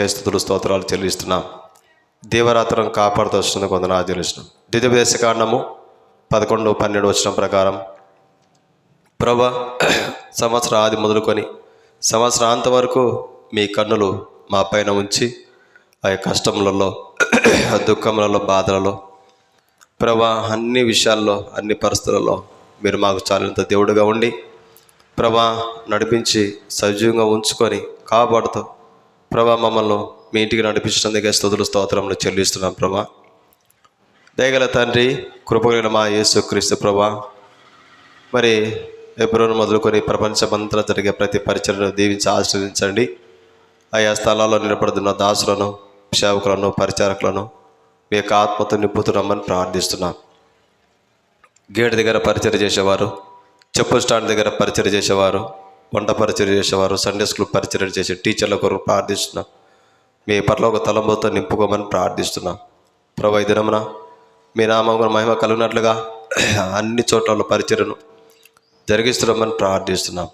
స్తుతులు స్తోత్రాలు చెల్లిస్తున్నాం. దేవరాత్రం కాపాడుతూ వస్తుంది కొందనాలు చెల్లిస్తున్నాం. ద్వితీయోపదేశకాండము 11-12 వచనం ప్రకారం ప్రభా సంవత్సరం ఆది మొదలుకొని సంవత్సరాంతం వరకు మీ కన్నులు మా పైన ఉంచి ఆ కష్టములలో దుఃఖములలో బాధలలో ప్రభా అన్ని విషయాల్లో అన్ని పరిస్థితులలో మీరు మాకు చాలినంత దేవుడుగా ఉండి ప్రభా నడిపించి సజీవంగా ఉంచుకొని కాపాడుతూ ప్రభా మమ్మల్ని మీ ఇంటికి నడిపించినందుకే స్తుతులు స్తోత్రములు చెల్లిస్తున్నాం. ప్రభా దయగల తండ్రి, కృపగలిగిన మా యేసుక్రీస్తు ప్రభా, మరి ఎబ్రోను మొదలుకొని ప్రపంచమంతా జరిగే ప్రతి పరిచయను దీవించి ఆశీర్వదించండి. ఆయా స్థలాల్లో నిలబడుతున్న దాసులను, సేవకులను, పరిచారకులను మీ యొక్క ఆత్మతో నింపుతున్నామని ప్రార్థిస్తున్నాం. గేట్ దగ్గర పరిచయం చేసేవారు, చెప్పుల స్టాండ్ దగ్గర పరిచయం చేసేవారు, వంట పరిచయం చేసేవారు, సండే స్కూల్ పరిచయం చేసే టీచర్ల కొరకు ప్రార్థిస్తున్నాం. మీ పరలోక తలంబుతో నింపుకోమని ప్రార్థిస్తున్నాం. ప్రభు ఈ దినమున మీ నామమున మహిమ కలిగినట్లుగా అన్ని చోట్ల పరిచయను జరిగిస్తున్నామని ప్రార్థిస్తున్నాం.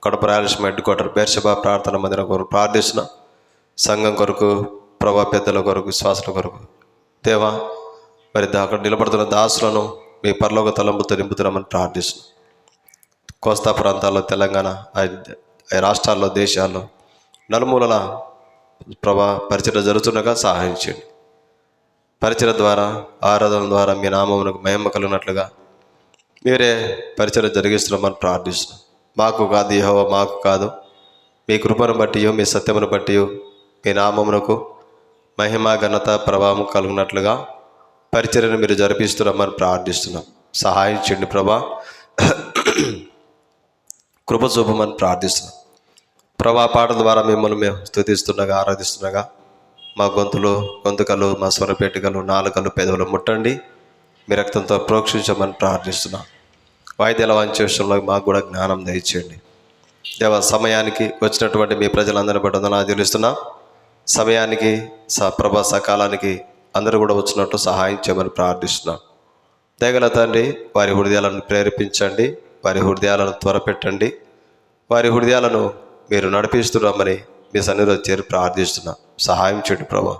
కడప రాయలసీమ హెడ్ క్వార్టర్ బేర్షెబా ప్రార్థన మందిరం కొరకు ప్రార్థిస్తున్నాం. సంఘం కొరకు, ప్రభా పెద్దల కొరకు, విశ్వాసుల కొరకు దేవా మరి అక్కడ నిలబడుతున్న దాసులను మీ పరలోక తలంబుతో నింపుతున్నామని ప్రార్థిస్తున్నాం. కోస్తా ప్రాంతాల్లో, తెలంగాణ రాష్ట్రాల్లో, దేశాల్లో నలుమూలల ప్రభా పరిచయం జరుగుతుండగా సహాయం చేయండి. పరిచయం ద్వారా, ఆరాధన ద్వారా మీ నామమునకు మహిమ కలిగినట్లుగా మీరే పరిచయం జరిగిస్తున్నామని ప్రార్థిస్తున్నాం. మాకు కాదు యెహోవా, మాకు కాదు, మీ కృపను బట్టి, మీ సత్యమును బట్టి మీ నామమునకు మహిమ, ఘనత, ప్రభావం కలిగినట్లుగా పరిచర్యను మీరు జరిపిస్తున్నామని ప్రార్థిస్తున్నాం. సహాయం చేయండి ప్రభా, కృప చూపమని ప్రార్థిస్తున్నాం. ప్రభా పాటల ద్వారా మిమ్మల్ని మేము స్తుతిస్తుండగా, ఆరాధిస్తుండగా మా గొంతుకలు, మా స్వరపేటికలు, నాలుకలు, పెదవులు ముట్టండి. మీ రక్తంతో ప్రోక్షించమని ప్రార్థిస్తున్నాం. వాయిద్యాల వాంఛ విషయంలో మాకు కూడా జ్ఞానం దయచేయండి. దేవ సమయానికి వచ్చినటువంటి మీ ప్రజలందరినీ బట్టి వందనాలు చెల్లిస్తున్నాం. సమయానికి ప్రభా సకాలానికి అందరూ కూడా వచ్చినట్టు సహాయం చేయమని ప్రార్థిస్తున్నాం. దయగల తండ్రి, వారి హృదయాలను ప్రేరేపించండి, వారి హృదయాలను త్వరపెట్టండి, వారి హృదయాలను మీరు నడిపిస్తున్నామని మీ సన్నిధిలో చేరి ప్రార్థిస్తున్నాం. సహాయం చేయండి ప్రభా.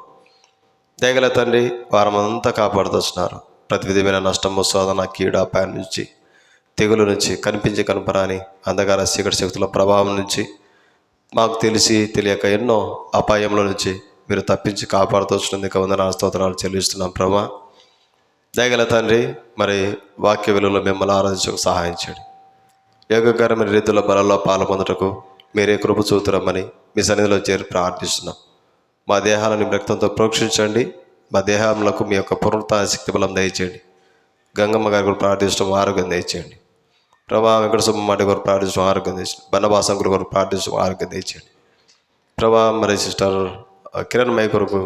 దయగల తండ్రి, వారమంతా కాపాడుతున్నారు. ప్రతి విధమైన నష్టము, శోధన, కీడ, అపాయం నుంచి, తెగులు నుంచి, కనిపించి కనపరాని అంధకార చీకటి శక్తుల ప్రభావం నుంచి, మాకు తెలిసి తెలియక ఎన్నో అపాయంలో నుంచి మీరు తప్పించి కాపాడుతున్నందుకు వందనాలు స్తోత్రాలు చెల్లిస్తున్నాం ప్రభా. దయగల తండ్రి, మరి వాక్య విలువలో మిమ్మల్ని ఆరాధించకు సహాయం చేయండి. యోగకరమైన రీతిలో బలంలో పాలు పొందుటకు మీరే కృప చూతురమ్మని మీ సన్నిధిలో చేరి ప్రార్థిస్తున్నాం. మా దేహాలను రక్తంతో ప్రోక్షించండి. మా దేహములకు మీ యొక్క పునరుత్థాన శక్తి బలం దయచేయండి. గంగమ్మ గారి కూడా ప్రార్థించడం ఆరోగ్యం దయచేయండి ప్రభా. వెంకట సుబ్బమ్మ గారు ప్రార్థించడం ఆరోగ్యం దయచేయండి. బన్నబాసం కొరకు ప్రార్థించడం ఆరోగ్యం దయచేయండి ప్రభా. మరి సిస్టర్ కిరణ్ మై కొరకు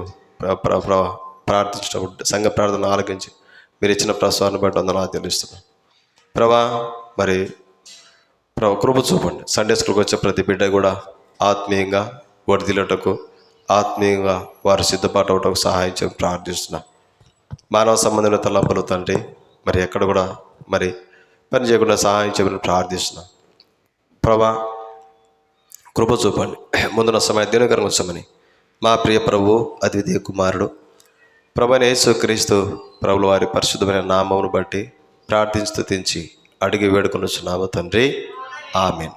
ప్రార్థించడం, సంఘ ప్రార్థన ఆరోగించి మీరు ఇచ్చిన ప్రసవాన్ని బట్టి వందనాలు తెలుస్తున్నాం ప్రభా. మరి కృప చూపండి. సండే స్కూల్కి వచ్చే ప్రతి బిడ్డ కూడా ఆత్మీయంగా వర్ధిల్లుటకు, ఆత్మీయంగా వారు సిద్ధపాటు అవటకు సహాయం చేయని ప్రార్థిస్తున్నాం. మానవ సంబంధమైన తలంపులు తండ్రి, మరి ఎక్కడ కూడా మరి పని చేయకుండా సహాయం చేయమని ప్రార్థిస్తున్నాం ప్రభా. కృప చూపండి. ముందున్న సమయం దీనకరంగా వచ్చామని మా ప్రియ ప్రభు, అద్వితీయ కుమారుడు ప్రభువైన యేసుక్రీస్తు ప్రభుల వారి పరిశుద్ధమైన నామమును బట్టి ప్రార్థించి స్తుతించి అడిగి వేడుకొనుచున్నాము తండ్రి. ఆమేన్.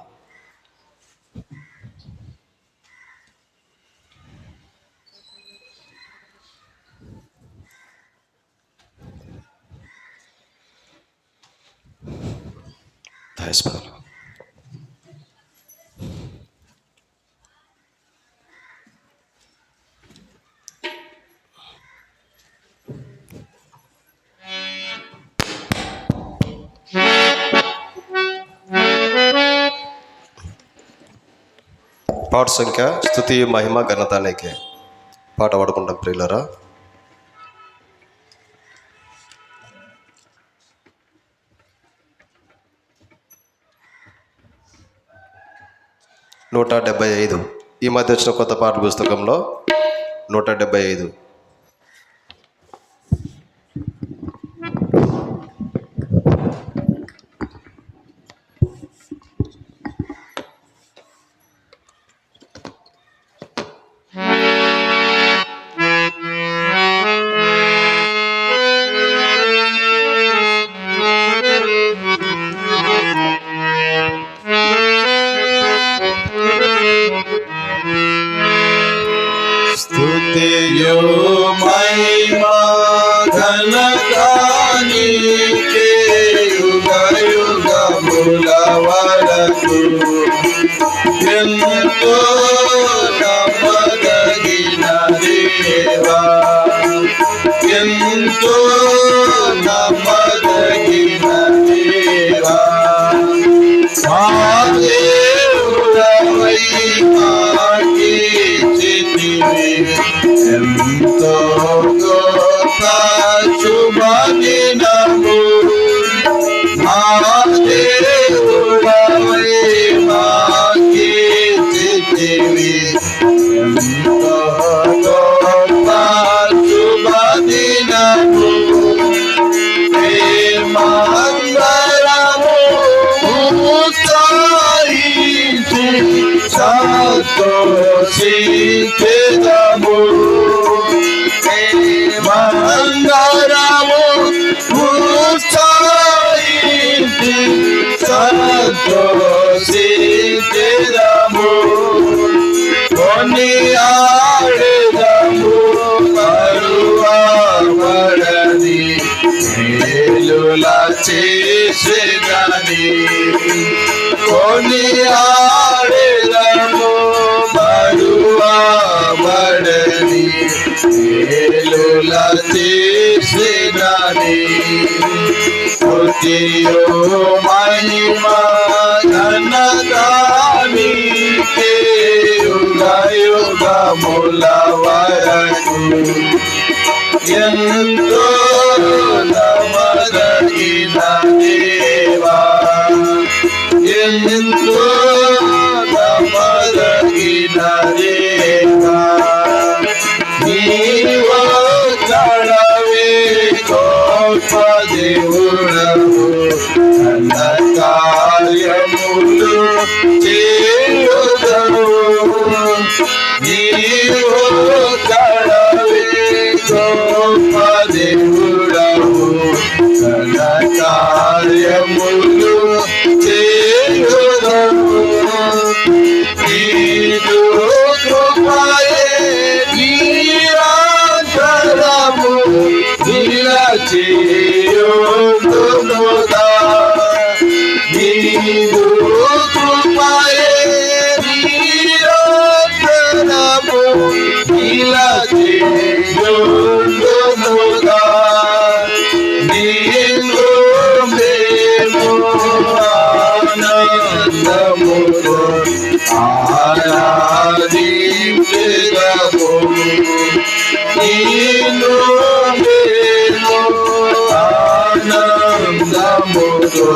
పాట సంఖ్య స్తుతి మహిమ ఘనత నీకే. పాట పాడుకుంటాం ప్రియులారా. నూట 75 ఈ మధ్య వచ్చిన కొత్త పాట పుస్తకంలో 175. స్తుతియు మహిమా ఘనతా నీకే యుగ యుగముల వరకు. ఎంతో నమ్మదగిన దేవా, ఎంతో నమ్మదగిన దేవా, మా దేవుడవై మాకిచ్చితివి ఎంతో గొప్ప శుభదినము. మా దేవుడవై మాకిచ్చితివి ఎంతో గొప్ప శుభదినము. ప్రేమాంగరము ఉత్సాహించి సంతోషించెదము. ప్రేమాంగరము ఉత్సాహించి సంతోషించెదము. కొనియాడెదము మరువబడని మేలుల చేసెదని. కొనియాడెదము మరువబడని మేలుల చేసెదని. స్తుతియు మహిమా ఘనతా నీకే యుగ యుగముల వరకు. ఎంతో నమ్మదగిన దేవా, ఎంతో నమ్మదగిన దేవా, నీవొక్కడవే గొప్ప దేవుడవు. ఘన కార్యములు చేయుదవు. నీవొక్కడవే గొప్ప దేవుడవు. ఘన కార్యములు చేయుదవు. నీదు కృపయే నిరంతరము నిలచియుండునుగా. నీదు కృపయే నిరంతరము నిలచియుండునుగా. నీలో మేము ఆనందముతో ఆరాధించెదము. నీలో మేము ఆనందముతో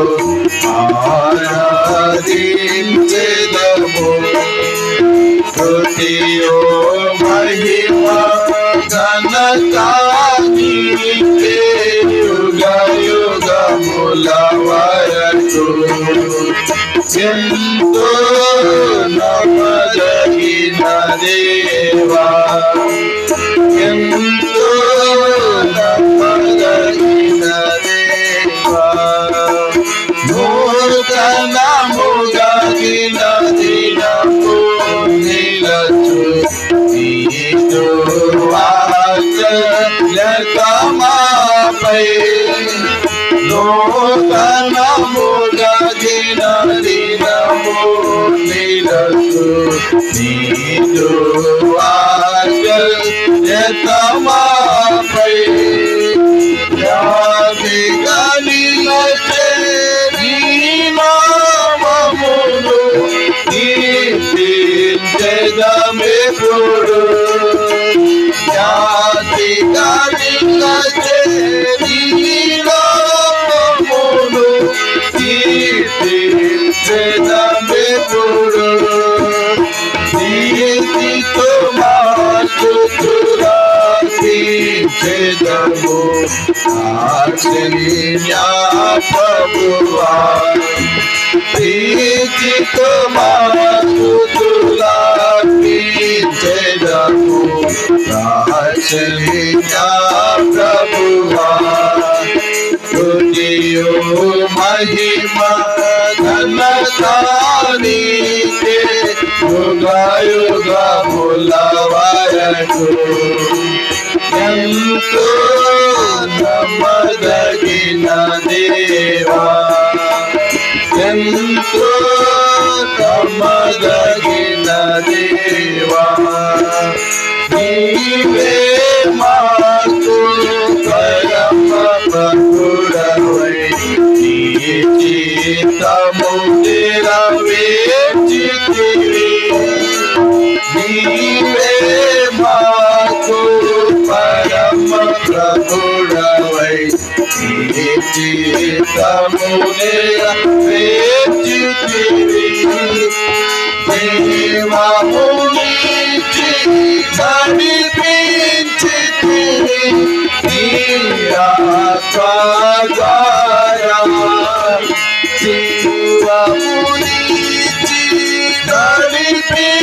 ఆరాధించెదము. స్తుతియు మహిమా ఘనతా నీకే యుగ యుగముల వరకు. ఎంతో నమ్మదగిన దేవా, ఎంతో నమ్మదగిన దేవా, నూతనముగా దినము నిలచు నీదు వాత్సల్యతమాపై. నూతనముగా దినము నిలచు నీదు వాత్సల్యతమాపై. వ్యాధిగా నిలచే నీ నామమును కీర్తించెదమెప్పుడు. వ్యాధిగా నిలచే నీ నామమును కీర్తించెదమెప్పుడు. నీతితో మా స్తుతులార్పించెదము. ఆశ్చర్య ప్రభువా, ప్రీతితో మా స్తుతులార్పించెదము. ఆశ్చర్య ప్రభువా, స్తుతియు మహిమా ఘనతా నీకే యుగ యుగముల వరకు. ఎంతో నమ్మదగిన దేవా, ఎంతో నమ్మదగిన దేవా, నీవే మాకు పరమ భక్తుడవై, నీ చిత్తము నెరవేర్చితివి. నీవే మాకు పరమ భక్తుడవై, నీ చిత్తము నెరవేర్చితివి. దేవమునిచి నడిపించితివి నీ ఆత్మద్వారా. దేవమునిచి నడిపించితివి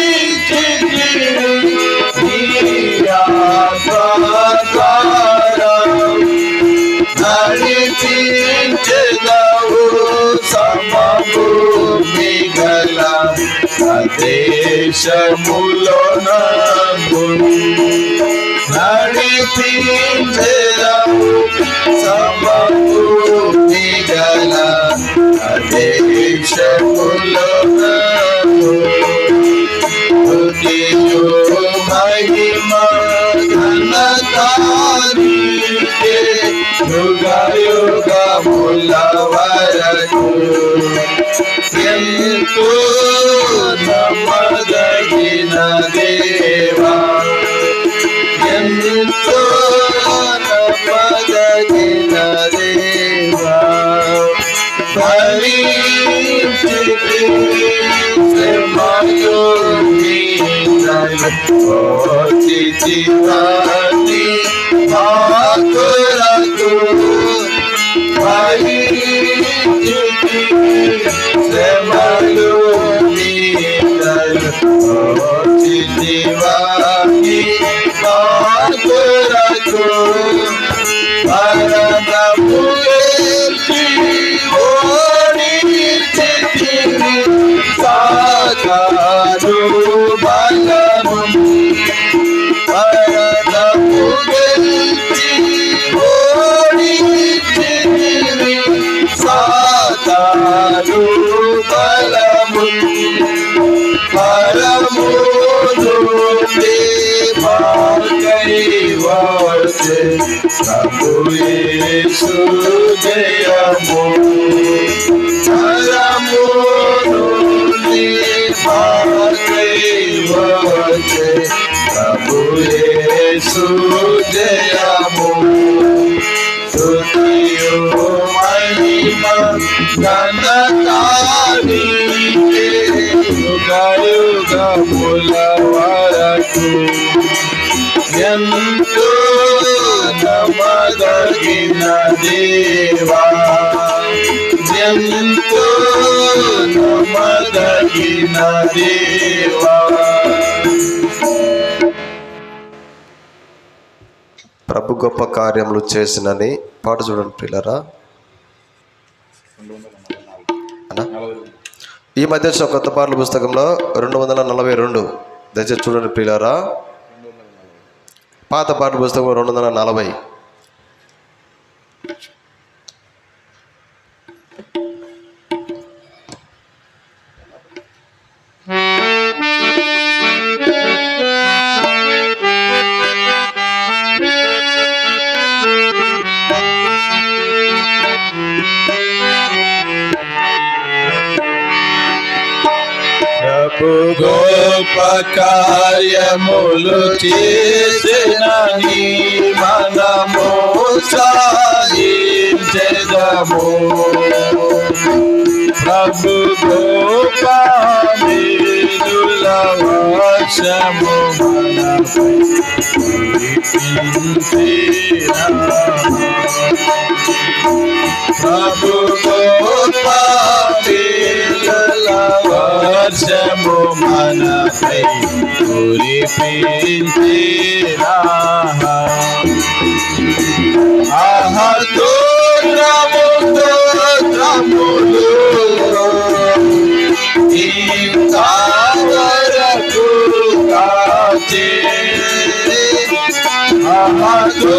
నీ ఆత్మద్వారా. నడిపించెదవు సమభూమి గల దేశములో నన్ను, నడిపించెదవు సమభూమి గల దేశములో నన్ను. స్తుతియు మహిమ ఘనత నీకే యుగయుగముల వరకు. ఎంతో నమ్మదగిన దేవా, ఎంతో నమ్మదగిన దేవా, భరించితివి శ్రమలు ఓర్చితివని మా కొరకు. భరించితివి శ్రమలు ఓర్చితివని మా కొరకు. మరణము గెలిచి ఓడించితివి సాతాను బలము. మరణము గెలిచి ఓడించితివి సాతాను బలము. పరము నుండి మాకై వచ్చే ప్రభు యేసు జయము. పరము నుండి మాకై వచ్చే ప్రభు యేసు జయము. స్తుతియు మహిమ ఘనత నీకే యుగయుగముల వరకు. ఎంతో నమ్మదగిన దేవా, ఎంతో నమ్మదగిన దేవా. ప్రభు గొప్ప కార్యములు చేసినని పాట చూడండి ప్రియులారా. ఈ మధ్య వచ్చిన కొత్త పాటల పుస్తకంలో 242 దయచేసి చూడండి ప్రియులారా. పాత పాటల పుస్తకం 240. గొప్ప కార్యములు చేసిన నీ మనము సాధించెదము. ప్రభు గొప్ప మేలుల వర్షము మనపై కురిపించెనా. ప్రభు గొప్ప మేలుల వర్షము మనపై కురిపించెనా. ఆహా స్తోత్రము స్తోత్రములు ఇంతవరకు కాచే స్తోత్రములు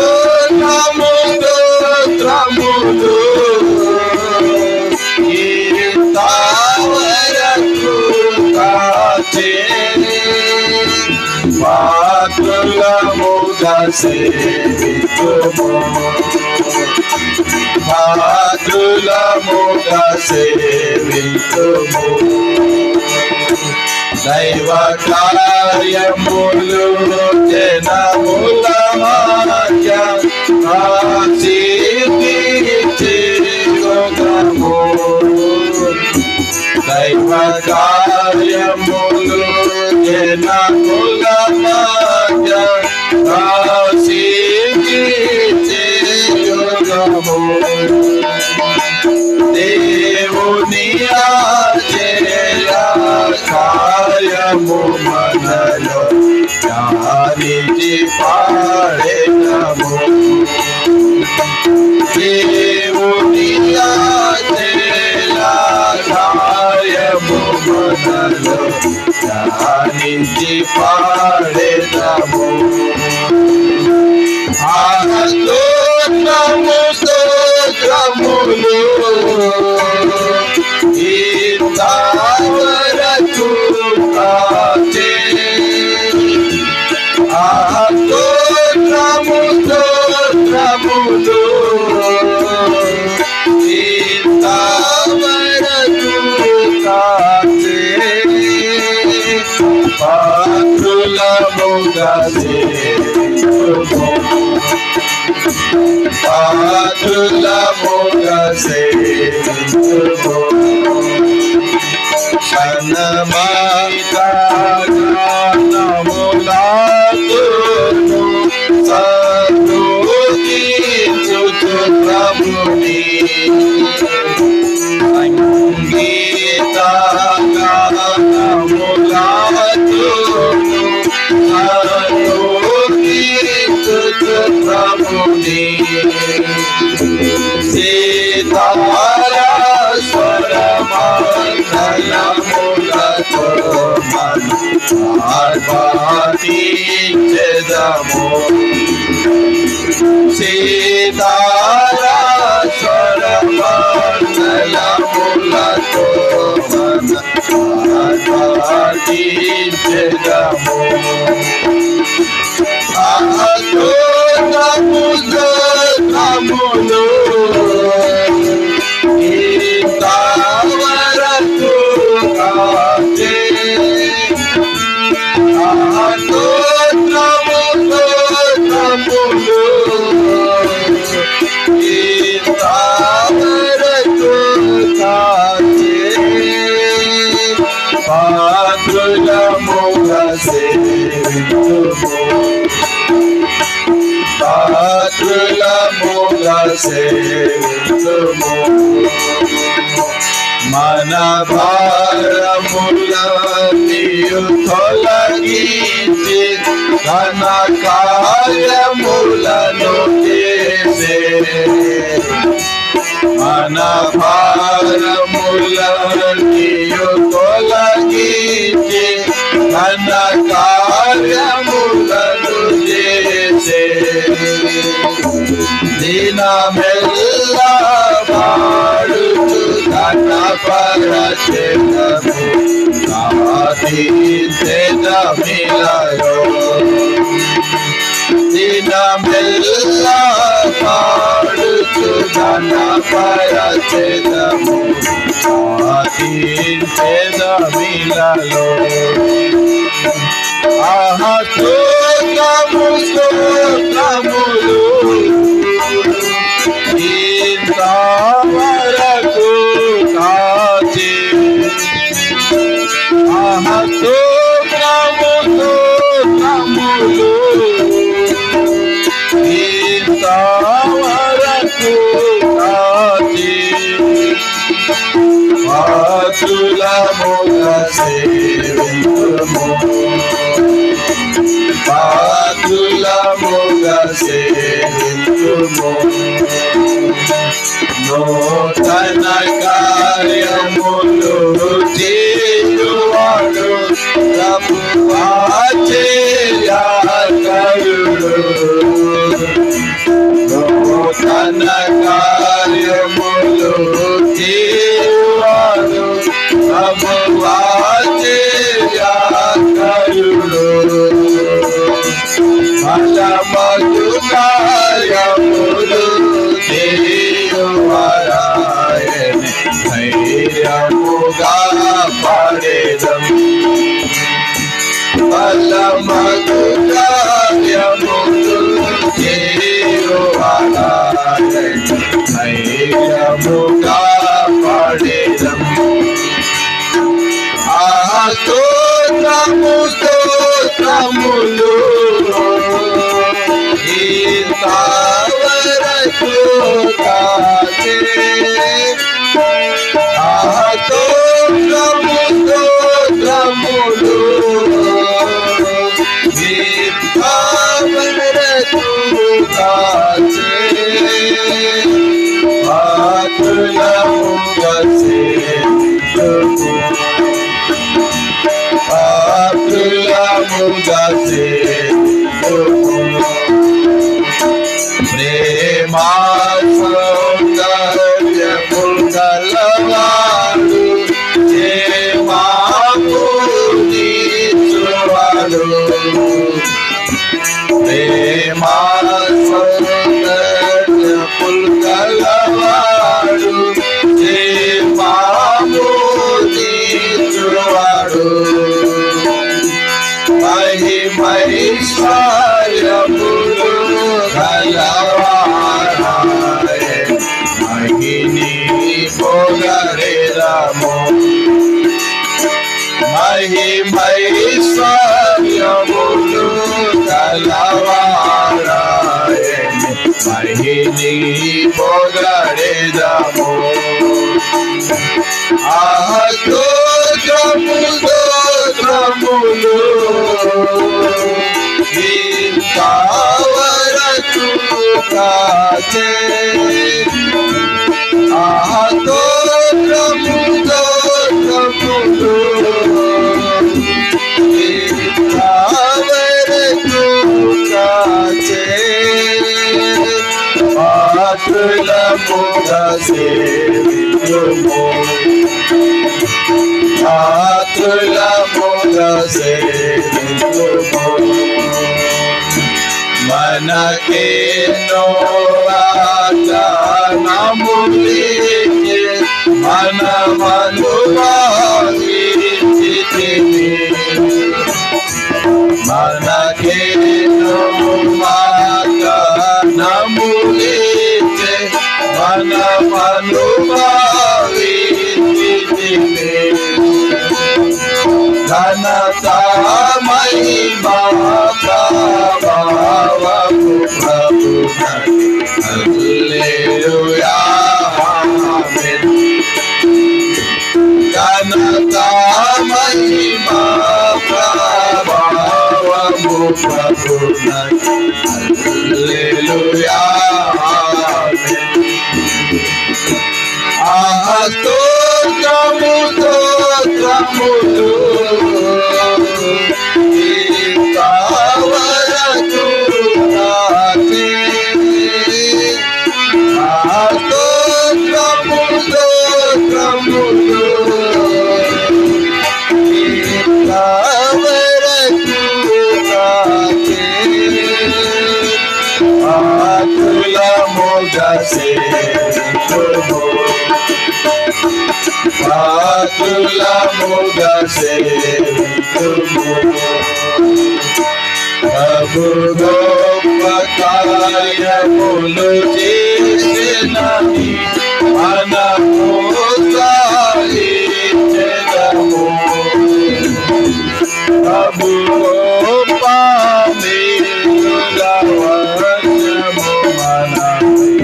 స్తోత్రములు ఇంతవరకు కాచే పాత్రులముగా సేవితుము పాత్రులముగా సేవితుము దైవ కార్యములు జనముల మధ్య ఆశీర్వదించుము దైవ కార్యములు జనముల మధ్య ఆశీర్వదించుము దేవుని కార్యము మనలో ధ్యానించి పాడెదము దేవుని కార్యము మనలో ధ్యానించి పాడెదము స్తోత్రము స్తోత్రములు ఇంతవరకు కాచే స్తోత్రము స్తోత్రములు ఇంతవరకు కాచే పాత్రులముగా సేవితుము పాత్రులముగా సేవితుము సన్నమానములాతును సద్దుతించుచు ప్రభుని సంగీతగానములాతును సద్దుతించుచు ప్రభుని సీతారా స్వరమంగళములతో ఆర్భాటించెదము సీతారా స్వరమంగళములతో ఆర్భాటించెదము స్తోత్రము స్తోత్రములు ఇంతవరకు కాచే స్తోత్రము స్తోత్రములు ఇంతవరకు కాచే పాత్రులముగా సేవితుము పాత్రులముగా సేవితుము మన భారములన్నీయు తొలగించి ఘన కార్యములను చేసే మన భారములన్నీయు తొలగించి ఘన కార్యములను చేసే దినమెల్లా పాడుచు ఘన పరచెదము సాధించెదమిలలో దినమెల్లా పాడుచు ఘన పరచెదము సాధించెదమిలలో స్తోత్రము స్తోత్రములు ఇంతవరకు కాచే స్తోత్రము స్తోత్రములు ఇంతవరకు కాచే పాత్రులముగా సేవితుము పాత్రులముగా సేవితుము నూతన కార్యములు చేయువాడు ప్రభువాచర్యకరుడు బలమగు కార్యములు చేయువారాయని ధైర్యముగా పడెదం. బలమగు కార్యములు చేయువారాయని ధైర్యముగా పడెదం. స్తోత్రములు ఇంతవరకు కాచే. స్తోత్రములు ఇంతవరకు కాచే. పాత్రులముగా సేవించుము. ప్రేమా సౌందర్యము గలవాడు చేమాపునిచువాడు. ప్రేమా సౌందర్యము గలవాడు చేమాపునిచువాడు. మహిమైశ్వర్యములు గలవారాయ మహిని పొగరెదము. మహిమైశ్వర్యములు గలవారాయ మహిని పొగరెదము. స్తోత్రములు ఇంతవరకు కాచే. స్తోత్రములు ఇంతవరకు కాచే. పాత్రులముగా సేవించుము. పాత్రులముగా సేవించుము. మనకేనో వాగ్దానములిచ్చి మనమను వాంఛించితిమి. మనకేనో వాగ్దానములిచ్చి మనమను వాంఛించితిమి. ఘనత మహిమా ప్రభావము ప్రభువునకే. హల్లెలూయా ఆమేన్. ఘనత మహిమా ప్రభావము ప్రభువునకే. హల్లెలూయా ఆమేన్. స్తోత్రములు ఇంతవరకు కాచే. స్తోత్రములు ఇంతవరకు కాచే. పాత్రులముగా సేవించుము. పాత్రులముగా సేవించుము. ప్రభు గొప్ప కార్యములు చేసినని మనము సాధించెదము. ప్రభు గొప్ప మేలుల వర్షము మనపై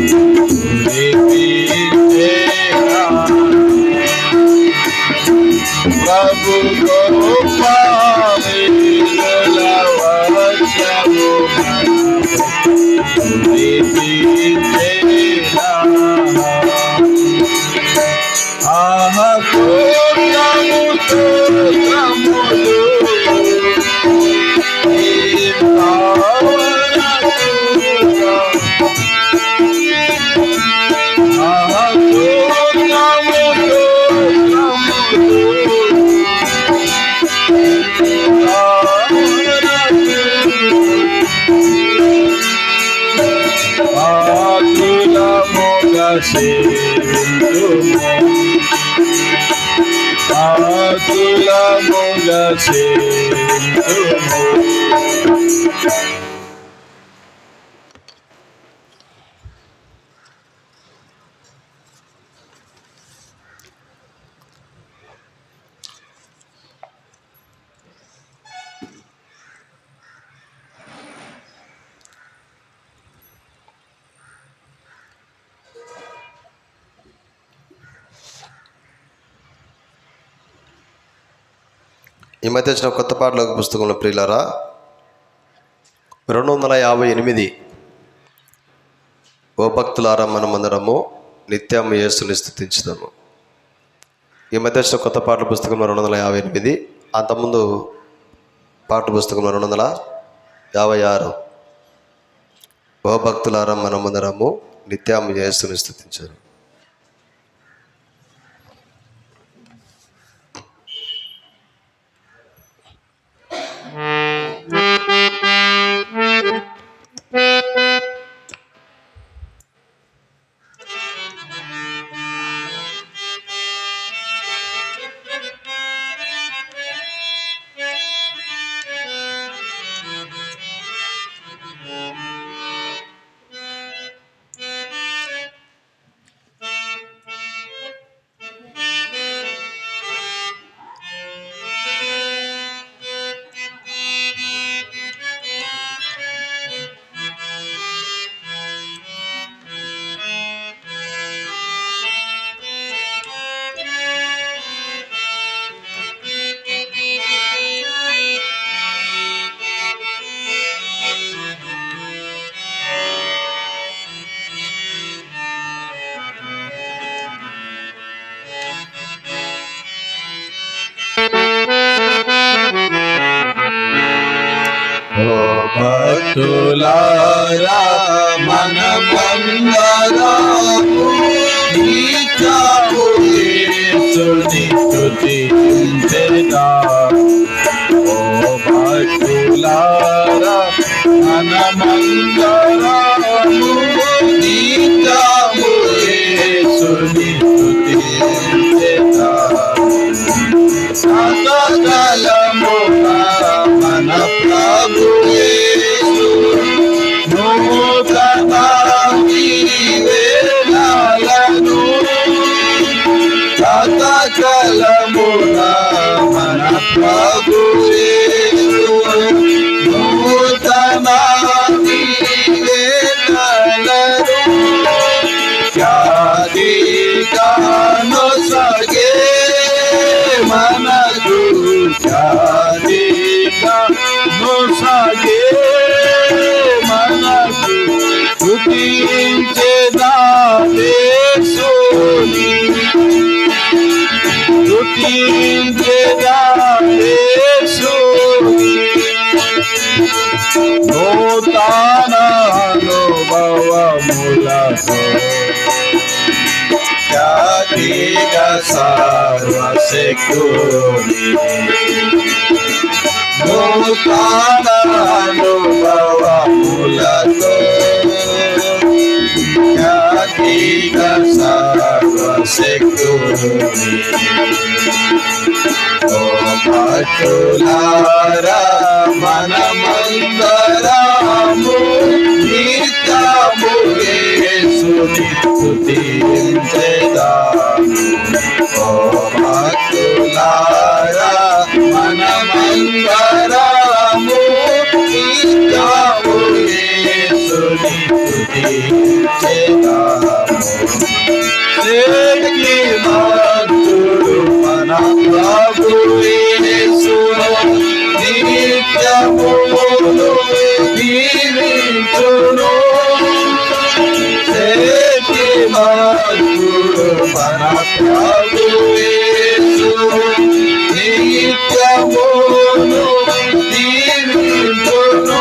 కురిపించెను. ప్రభు గొప్ప మేలుల వర్షము మనపై కురిపించెను. స్తోత్రములు సేవింతుము ఆకులముగా సేవింతుము. ఈ మధ్య వచ్చిన కొత్త పాటల పుస్తకంలో ప్రియులారా 258 ఓ భక్తులారా మనమందరము నిత్యము యేసుని స్తుతించుదాము. ఈ మధ్య వచ్చిన కొత్త పాటల పుస్తకంలో 258, అంతకుముందు పాటల పుస్తకంలో 256 ఓ భక్తులారా మనమందరము నిత్యము యేసుని స్తుతించుదాము. భక్తులారా మనమందరము నిత్యము యేసుని స్తుతించెదము. ఓ భక్తులారా మనమందరము నిత్యము యేసుని స్తుతించెదము. సకలముగా మన ప్రభు యేసు నూతన దీవెనలను సకలముగా మన ప్రభు యేసు నూతన దీవెనలను ఖ్యాతిగాను సగే మనకు ఖ్యాతిగాను సగే మనకు స్తుతించెదము యేసుని స్తుతించెదము యేసుని. నూతన అనుభవములతో ఖ్యాతిగా సర్వశక్తుని నూతన అనుభవములతో ఖ్యాతిగా సర్వశక్తుని. ఓ భక్తులారా మనమందరము నిత్యము యేసుని స్తుతించెదము. ఓ భక్తులారా మనమందరము నిత్యము యేసుని స్తుతించెదము. సేకి భక్తుడు మన ప్రభు యేసు నిత్యము దీవించును. సేకి భక్తుడు మన ప్రభు యేసు నిత్యము దీవించును.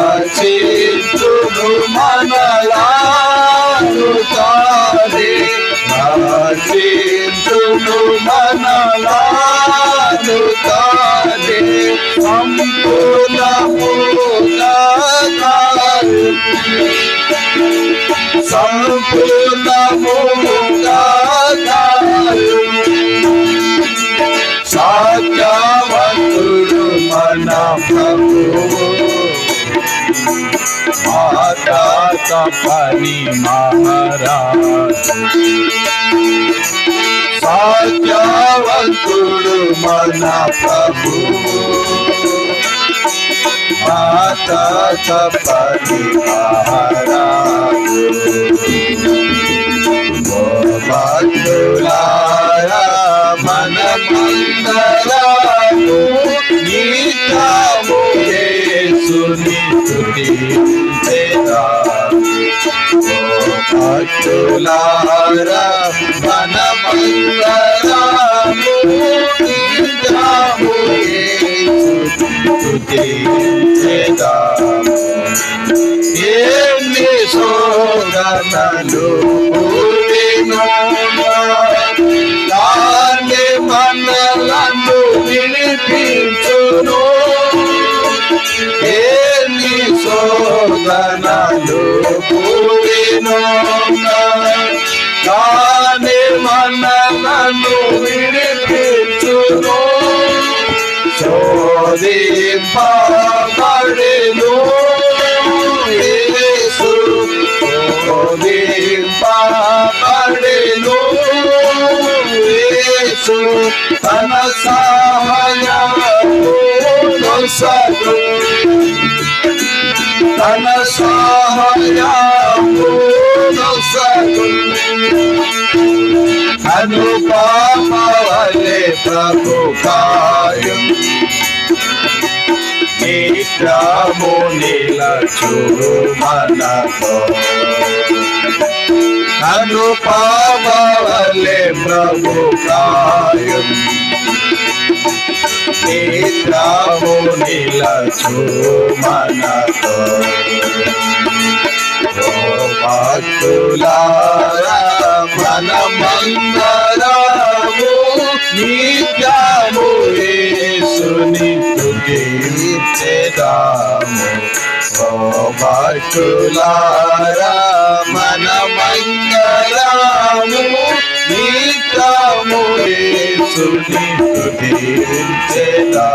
రక్షించును మనలను తానే రక్షించును మనలను తానే సంపూర్ణముగా సంపూర్ణముగా కాయు సత్యవంతుడు మన ప్రభువు మాతా తపని మహారాజు సత్యవంతుడు మన ప్రభువు మాతా తపని మహారాజు ఓ భక్తులారా మనమందరము నిత్యము యేసుని స్తుతించెదము. ఓ భక్తులారా మనమందరము నిత్యము యేసుని స్తుతించెదము. ఎన్ని శోధనలు దాన్ని మనలను విడిపించును. ఎన్ని శోధనలు కూడిను దాన్ని మనలను విడిపించును. శోధింపబడెను యేసు శోధింపబడెను యేసు తన సహాయమునొసగు తన సహాయమునొసగు అనుపమవలె ప్రభు కాయం నిత్యము నిలచును మనతో. అనుపమవలె ప్రభు కాయం నిత్యము నిలచును మనతో. ఓ భక్తులారా మనమందరము నిత్యము యేసుని స్తుతించెదము. ఓ భక్తులారా మనమందరము నిత్యము యేసుని స్తుతించెదము.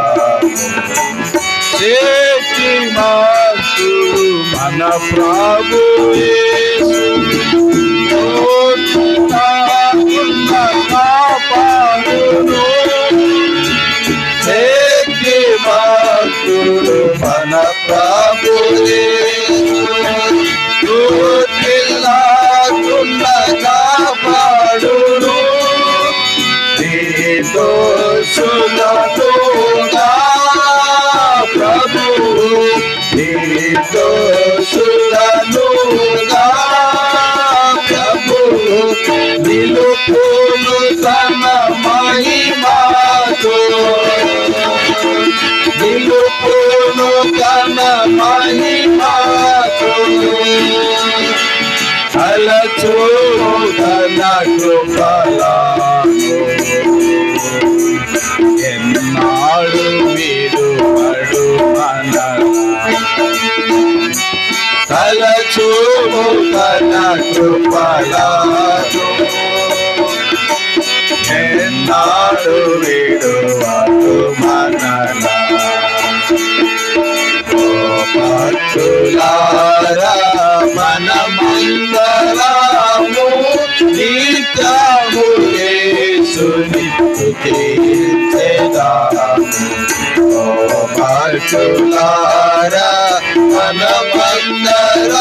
శక్తిమంతుడు మన ప్రభు యేసు కాపాడును. శక్తిమంతుడు మన ప్రభు యేసు కాపాడును. నిర్దోషులనుగా ప్రభువు నిర్దోషులనుగా ప్రభువు నిలుపును తన మహిమతో. నిలుపును తన మహిమతో. అలచూను తన కృపలను ఎన్నాడు విడువడు మనలా. తలచూను తన కృపలను ఎన్నాడు విడువడు మనలా. ఓ భక్తులారా మనమందరము నిత్యము యేసుని స్తుతించెదము. ఓ భక్తులారా మనమందరము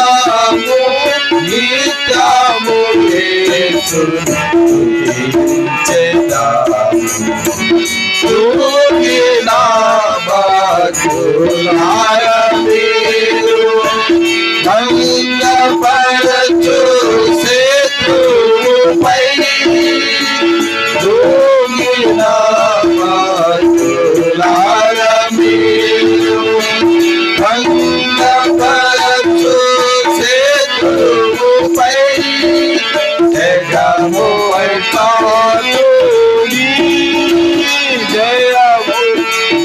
నిత్యము యేసుని స్తుతించెదము. తూగిన భక్తులారా మీరు భంగపరచు శత్రువుపై తూగిన భక్తులారా మీరు భంగపరచు శత్రువుపై జయము జయము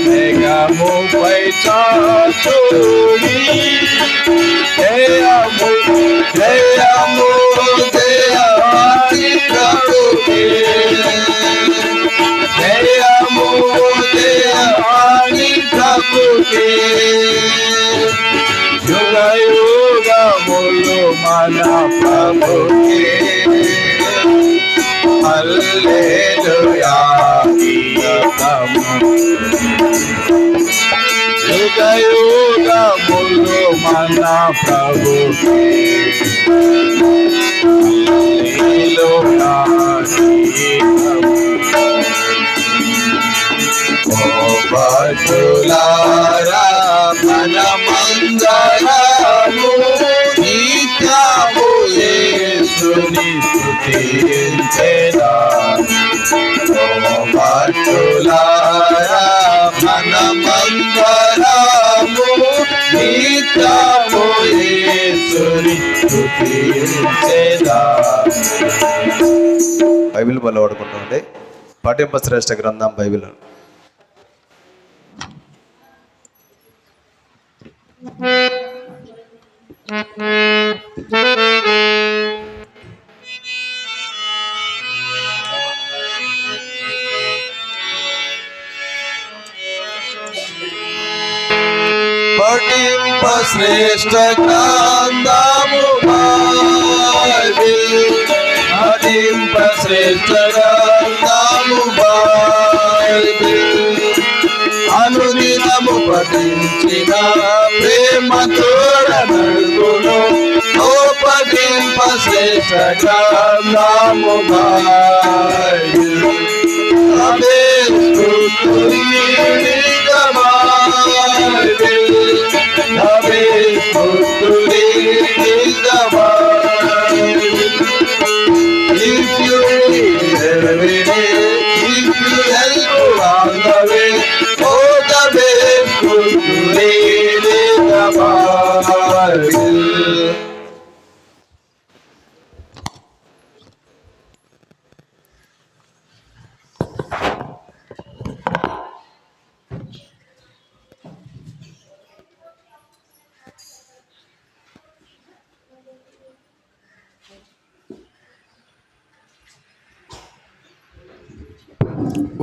జయముపై చాతుడి జయ జయము జయవాణి ప్రభుకే జయము జయవాణి ప్రభుకే యుగ యుగములు మన ప్రభుకే హల్లెలూయా యుగ యుగములు మన ప్రభుకే హల్లెలూయా ఓ భక్తులారా మనమందరము నిత్యము యేసుని స్తుతించెదా ఓ భక్తులారా మనమందరము నిత్యము యేసుని స్తుతించెదా. బైబిల్ బల్ల వాడుకుంటామండి. పాఠ్యంప శ్రేష్ఠ గ్రంథం బైబిల్. పఠింప శ్రేష్ఠ గ్రంథము బైబిల్ పఠింప శ్రేష్ఠ గ్రంథము బైబిల్ అనుదినము పఠించిన ప్రేమ తోడనడుగును ఓ పఠింప శ్రేష్ఠ గ్రంథము బైబిల్ అవే స్తుతుని If you read every day, if you help along the way, oh the best good to read in the Bible.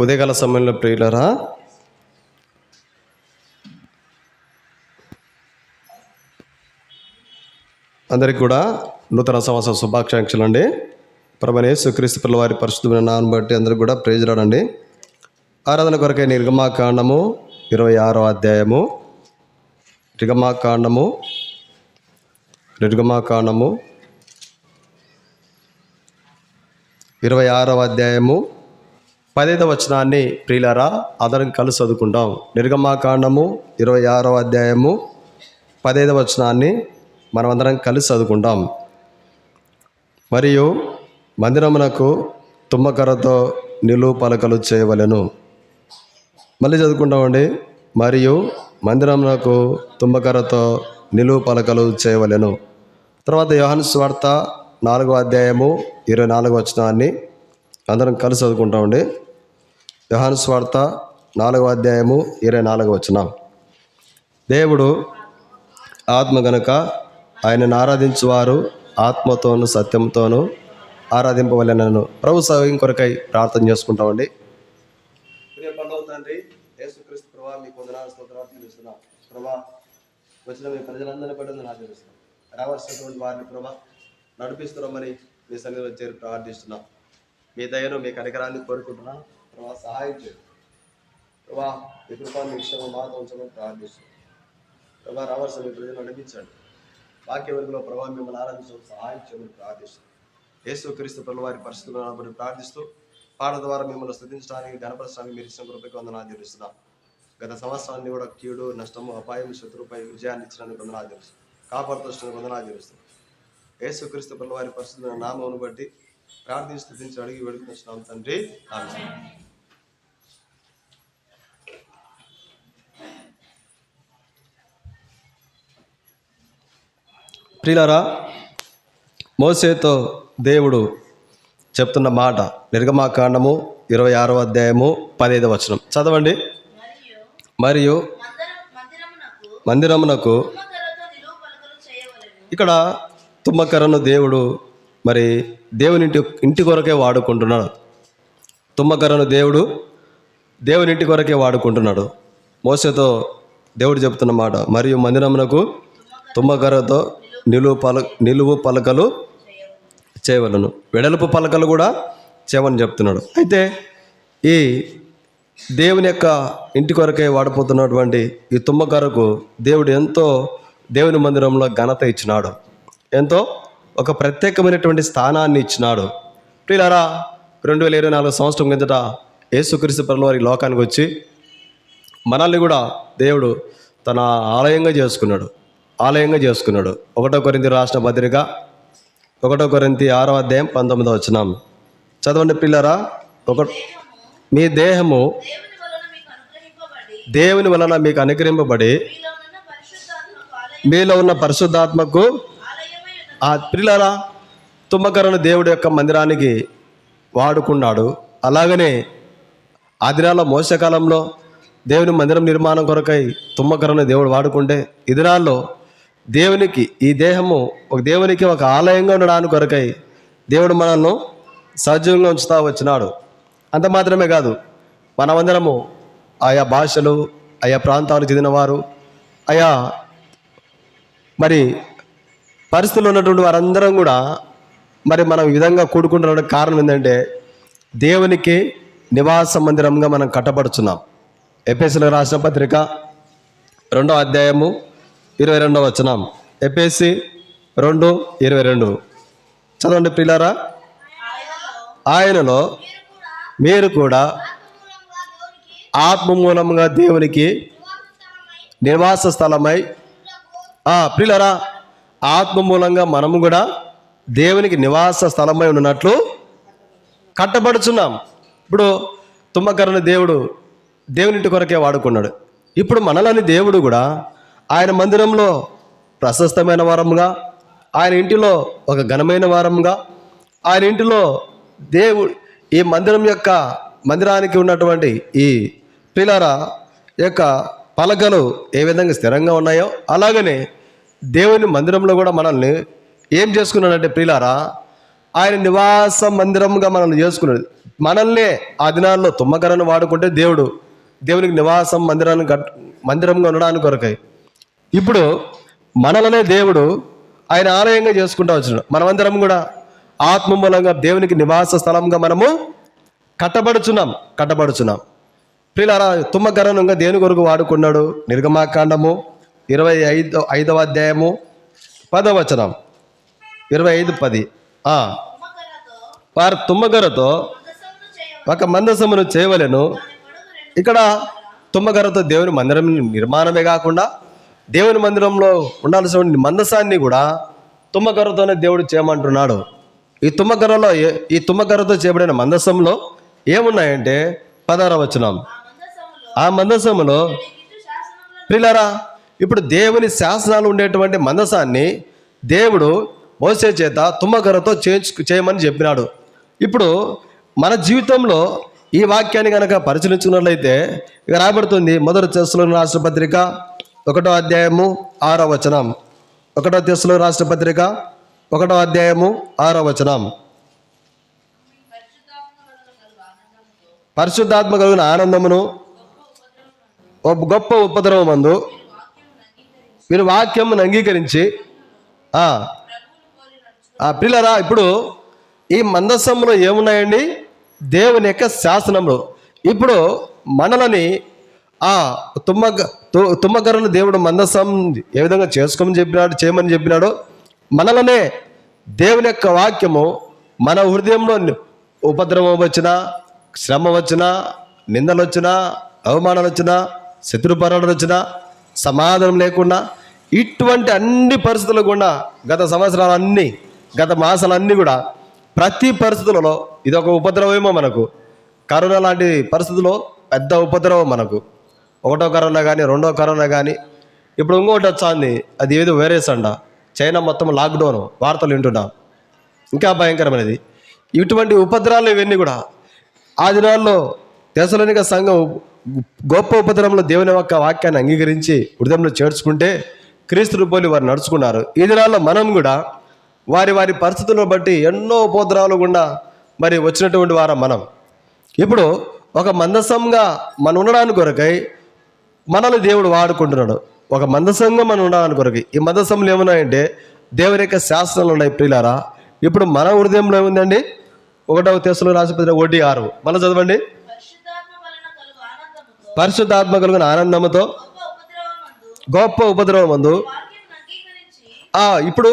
ఉదయకాల సమయంలో ప్రియులరా, అందరికి కూడా నూతన సంవత్సర శుభాకాంక్షలు అండి. ప్రభువైన యేసుక్రీస్తు ప్రభువు వారి పరిశుద్ధమైన నామమును బట్టి అందరికి కూడా ప్రైజ్ రాడండి. ఆరాధన కొరకై నిర్గమాకాండము 26వ అధ్యాయము నిర్గమాకాండము 26వ అధ్యాయము 10వ వచనాన్ని ప్రియులారా అందరం కలిసి చదువుకుంటాం. నిర్గమాకాండము 26వ అధ్యాయము 10వ వచనాన్ని మనమందరం కలిసి చదువుకుంటాం. మరియు మందిరమునకు తుమ్మకర్రతో నిలువు పలకలు చేయవలెను. మళ్ళీ చదువుకుంటామండి. మరియు మందిరమునకు తుమ్మకర్రతో నిలువు పలకలు చేయవలెను. తర్వాత యోహాను సువార్త 4వ అధ్యాయము 24వ వచనాన్ని అందరం కలిసి చదువుకుంటామండి. యోహాను సువార్త 4వ అధ్యాయము 24వ వచనం. దేవుడు ఆత్మ గనుక ఆయనను ఆరాధించువారు ఆత్మతోను సత్యంతోనూ ఆరాధింపవలెనను. ప్రభు సహాయం కొరకై ప్రార్థన చేసుకుంటామండి. ప్రియ పరలోక తండ్రి యేసుక్రీస్తు ప్రభువా, మీకు వందనాలు స్తోత్రాలు చెల్లిస్తున్నాం. ప్రభువా, వచ్చిన మీ ప్రజలందరినీ బట్టి వందనాలు చెల్లిస్తున్నాం. రావాల్సినటువంటి వారిని ప్రభా నడిపిస్తున్నామని మీ సన్నిధిలో చేరి ప్రార్థిస్తున్నాం. మీ దయను మీ కనికరాన్ని కోరుకుంటున్నాం. ప్రభా, సహాయం చేయండి. ప్రభా, మీ కృపాన్ని విషయంలో మాతో ఉంచమని ప్రార్థిస్తున్నాం. ప్రభా, రావాల్సిన మీ ప్రజలు నడిపించండి. వాక్య వెలుగులో ప్రభా మిమ్మల్ని ఆరాధించడం సహాయం చేయమని ప్రార్థిస్తున్నాం. యేసుక్రీస్తు ప్రభువు వారి పరిశుద్ధులను ప్రార్థిస్తూ పాట ద్వారా మిమ్మల్ని స్తుతించడానికి గణపరచడానికి మీరు ఇచ్చిన కృపకి వందనాలు చెల్లిస్తున్నాం. గత సంవత్సరాన్ని కూడా కీడు నష్టము అపాయం శత్రుపై విజయాన్ని ఇచ్చినందుకు వందనాలు చెల్లిస్తున్నాం. కాపాడుతున్నందుకు వందనాలు చెల్లిస్తున్నాం. యేసుక్రీస్తు ప్రభువు వారి పరిశుద్ధుల నామమును బట్టి ప్రార్థించి స్తుతించి అడిగి వేడుకొనిస్తున్నాం తండ్రి, ఆమేన్. ప్రియులారా, మోసేతో దేవుడు చెప్తున్న మాట నిర్గమాకాండము 26వ అధ్యాయము 15వ వచనం చదవండి. మరియు మందిరమునకు ఇక్కడ తుమ్మకర్రను దేవుడు మరి దేవుని ఇంటి కొరకే వాడుకుంటున్నాడు. తుమ్మకర్రను దేవుని ఇంటి కొరకే వాడుకుంటున్నాడు. మోసేతో దేవుడు చెప్తున్న మాట, మరియు మందిరమునకు తుమ్మకర్రతో నిలువు పలకలు చేయవలను, వెడల్పు పలకలు కూడా చేయమని చెప్తున్నాడు. అయితే ఈ దేవుని యొక్క ఇంటి కొరకే వాడిపోతున్నటువంటి ఈ తుమ్మకర్రకు దేవుడు ఎంతో దేవుని మందిరంలో ఘనత ఇచ్చినాడు, ఎంతో ఒక ప్రత్యేకమైనటువంటి స్థానాన్ని ఇచ్చినాడు. ప్రియులారా, 2024 సంవత్సరం కిందట యేసుక్రీస్తు ప్రభువు వారి లోకానికి వచ్చి మనల్ని కూడా దేవుడు తన ఆలయంగా చేసుకున్నాడు. 1 కొరింథీ రాసిన పత్రిక 1 కొరింథీ 6వ అధ్యాయం 19వ వచనం చదవండి ప్రియులారా. మీ దేహము దేవుని వలన మీకు అనుగ్రహింపబడి మీలో ఉన్న పరిశుద్ధాత్మకు ఆ ప్రియులారా, తుమ్మకర్రను దేవుడి యొక్క మందిరానికి వాడుకున్నాడు. అలాగనే ఆ దినాల్లో మోసకాలంలో దేవుని మందిరం నిర్మాణం కొరకై తుమ్మకర్రను దేవుడు వాడుకుంటే, ఈ దినాల్లో దేవునికి ఈ దేహము దేవునికి ఒక ఆలయంగా ఉండడానికి కొరకై దేవుడు మనల్ని సజీవంగా ఉంచుతా వచ్చినాడు. అంత మాత్రమే కాదు, మనమందరము ఆయా భాషలు, ఆయా ప్రాంతాలకు చెందినవారు, ఆయా మరి పరిస్థితుల్లో ఉన్నటువంటి వారందరం కూడా మరి మనం ఈ విధంగా కూడుకుంటున్న కారణం ఏంటంటే దేవునికి నివాస మందిరంగా మనం కట్టబడుచున్నాం. ఎఫెసీయులకు రాసిన పత్రిక 2వ అధ్యాయము 22వ వచనం. ఎఫెసీ 2:22 చదవండి ప్రియులారా. ఆయనలో మీరు కూడా ఆత్మ మూలంగా దేవునికి నివాస స్థలమై, ప్రియులారా, ఆత్మ మూలంగా మనము కూడా దేవునికి నివాస స్థలమై ఉన్నట్లు కట్టబడుచున్నాం. ఇప్పుడు తుమ్మకర్రను దేవుడు దేవునింటి కొరకే వాడుకున్నాడు. ఇప్పుడు మనలని దేవుడు కూడా ఆయన మందిరంలో ప్రశస్తమైన వారముగా, ఆయన ఇంటిలో ఒక ఘనమైన వారముగా, ఆయన ఇంటిలో దేవుడు ఈ మందిరానికి ఉన్నటువంటి ఈ ప్రియులారా యొక్క పలకలు ఏ విధంగా స్థిరంగా ఉన్నాయో అలాగనే దేవుని మందిరంలో కూడా మనల్ని ఏం చేసుకున్నాడంటే ప్రియులారా, ఆయన నివాస మందిరంగా మనల్ని చేసుకున్నాడు. మనల్నే ఆ దినాల్లో తుమ్మకర్రను వాడుకుంటే దేవునికి నివాసం మందిరంగా ఉండడానికి కొరకై ఇప్పుడు మనలనే దేవుడు ఆయన ఆలయంగా చేసుకుంటూ వచ్చినాడు. మనమందరం కూడా ఆత్మ మూలంగా దేవునికి నివాస స్థలంగా మనము కట్టబడుచున్నాం. ప్రియులారా, తుమ్మకర్రను ఇంకా దేని కొరకు వాడుకున్నాడు? నిర్గమాకాండము 25వ అధ్యాయము 10వ వచనం. 25:10 వారు తుమ్మకర్రతో ఒక మందసమును చేయవలెను. ఇక్కడ తుమ్మకర్రతో దేవుని మందిరం నిర్మాణమే కాకుండా దేవుని మందిరంలో ఉండాల్సిన మందసాన్ని కూడా తుమ్మకర్రతోనే దేవుడు చేయమంటున్నాడు. ఈ తుమ్మకర్రతో చేయబడిన మందసంలో ఏమున్నాయంటే 16వ వచనం. ఆ మందసములో ప్రియులారా, ఇప్పుడు దేవుని శాసనాలు ఉండేటువంటి మందసాన్ని దేవుడు మోసే చేత తుమ్మకర్రతో చేయమని చెప్పినాడు. ఇప్పుడు మన జీవితంలో ఈ వాక్యాన్ని కనుక పరిశీలించుకున్నట్లయితే ఇక రాబడుతుంది 1 తెస్సలోనికీయులకు రాసిన పత్రిక 1వ అధ్యాయము 6వ వచనం. 1 తెస్సలోనికీయులకు రాసిన పత్రిక 1వ అధ్యాయము 6వ వచనం. పరిశుద్ధాత్మ కలిగిన ఆనందమును గొప్ప ఉపద్రవమందు మీరు వాక్యమును అంగీకరించి ప్రియులారా, ఇప్పుడు ఈ మందసంలో ఏమున్నాయండి? దేవుని యొక్క శాసనములు. ఇప్పుడు మనలని తుమ్మకర్రను దేవుడు మందసం ఏ విధంగా చేయమని చెప్పినాడో మనలనే దేవుని యొక్క వాక్యము మన హృదయంలో ఉపద్రవం వచ్చినా, శ్రమ వచ్చినా, నిందలు వచ్చినా, అవమానాలు వచ్చినా, శత్రుపరాలు వచ్చినా, సమాధానం లేకుండా ఇటువంటి అన్ని పరిస్థితులు కూడా గత మాసాలన్నీ కూడా ప్రతి పరిస్థితులలో ఇదొక ఉపద్రవమేమో మనకు. కరోనా లాంటి పరిస్థితుల్లో పెద్ద ఉపద్రవం మనకు. 1వ కరోనా కానీ 2వ కరోనా కానీ ఇప్పుడు ఇంకోటి వచ్చింది, అది ఏదో వైరస్ అంట. చైనా మొత్తం లాక్డౌన్ వార్తలు వింటున్నాం. ఇంకా భయంకరమైనది. ఇటువంటి ఉపద్రవాలు ఇవన్నీ కూడా ఆ దినాల్లో తెస్సలోనిక సంఘం గొప్ప ఉపద్రవంలో దేవుని యొక్క వాక్యాన్ని అంగీకరించి హృదయంలో చేర్చుకుంటే క్రీస్తుని పోలి వారు నడుచుకున్నారు. ఈ దినాల్లో మనం కూడా వారి వారి పరిస్థితులను బట్టి ఎన్నో ఉపద్రవాలు గుండా మరి వచ్చినటువంటి వారం మనం. ఇప్పుడు ఒక మందసంగా మనం ఉండడానికి కొరకై మనల్ని దేవుడు వాడుకుంటున్నాడు. ఒక మందసంగా మనం ఉండడానికి కొరకై ఈ మందసంలో ఏమున్నాయంటే దేవుని యొక్క శాసనాలు ఉన్నాయి ప్రియులారా. ఇప్పుడు మన హృదయంలో ఏముందండి? 1 తెస్సలోనికీయులకు రాసిన పత్రిక 1:6 మళ్ళీ చదవండి. పరిశుద్ధాత్మ కలిగిన ఆనందముతో గొప్ప ఉపద్రవమందు ఇప్పుడు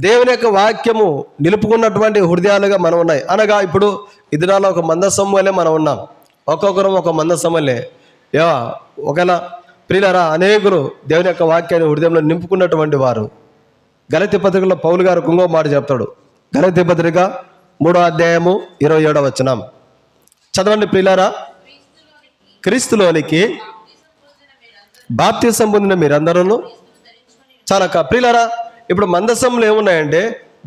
దేవుని యొక్క వాక్యము నిలుపుకున్నటువంటి హృదయాలుగా మనం ఉన్నాయి. అనగా ఇప్పుడు ఈ దినాల్లో ఒక మందసం వల్లే మనం ఉన్నాం. ఒక్కొక్కరం ఒక మందసం వల్లే. ఒకవేళ ప్రియులారా అనేకులు దేవుని యొక్క వాక్యాన్ని హృదయంలో నింపుకున్నటువంటి వారు. గలతీ పత్రికలో పౌలు గారు ఇంకో మాట చెప్తాడు. గలతీ పత్రిక 3:27 చదవండి ప్రియులారా. క్రీస్తులోనికి బాప్తిసం పొందిన మీరందరూ చాలా ప్రియులారా. ఇప్పుడు మందసంలో ఏమున్నాయంటే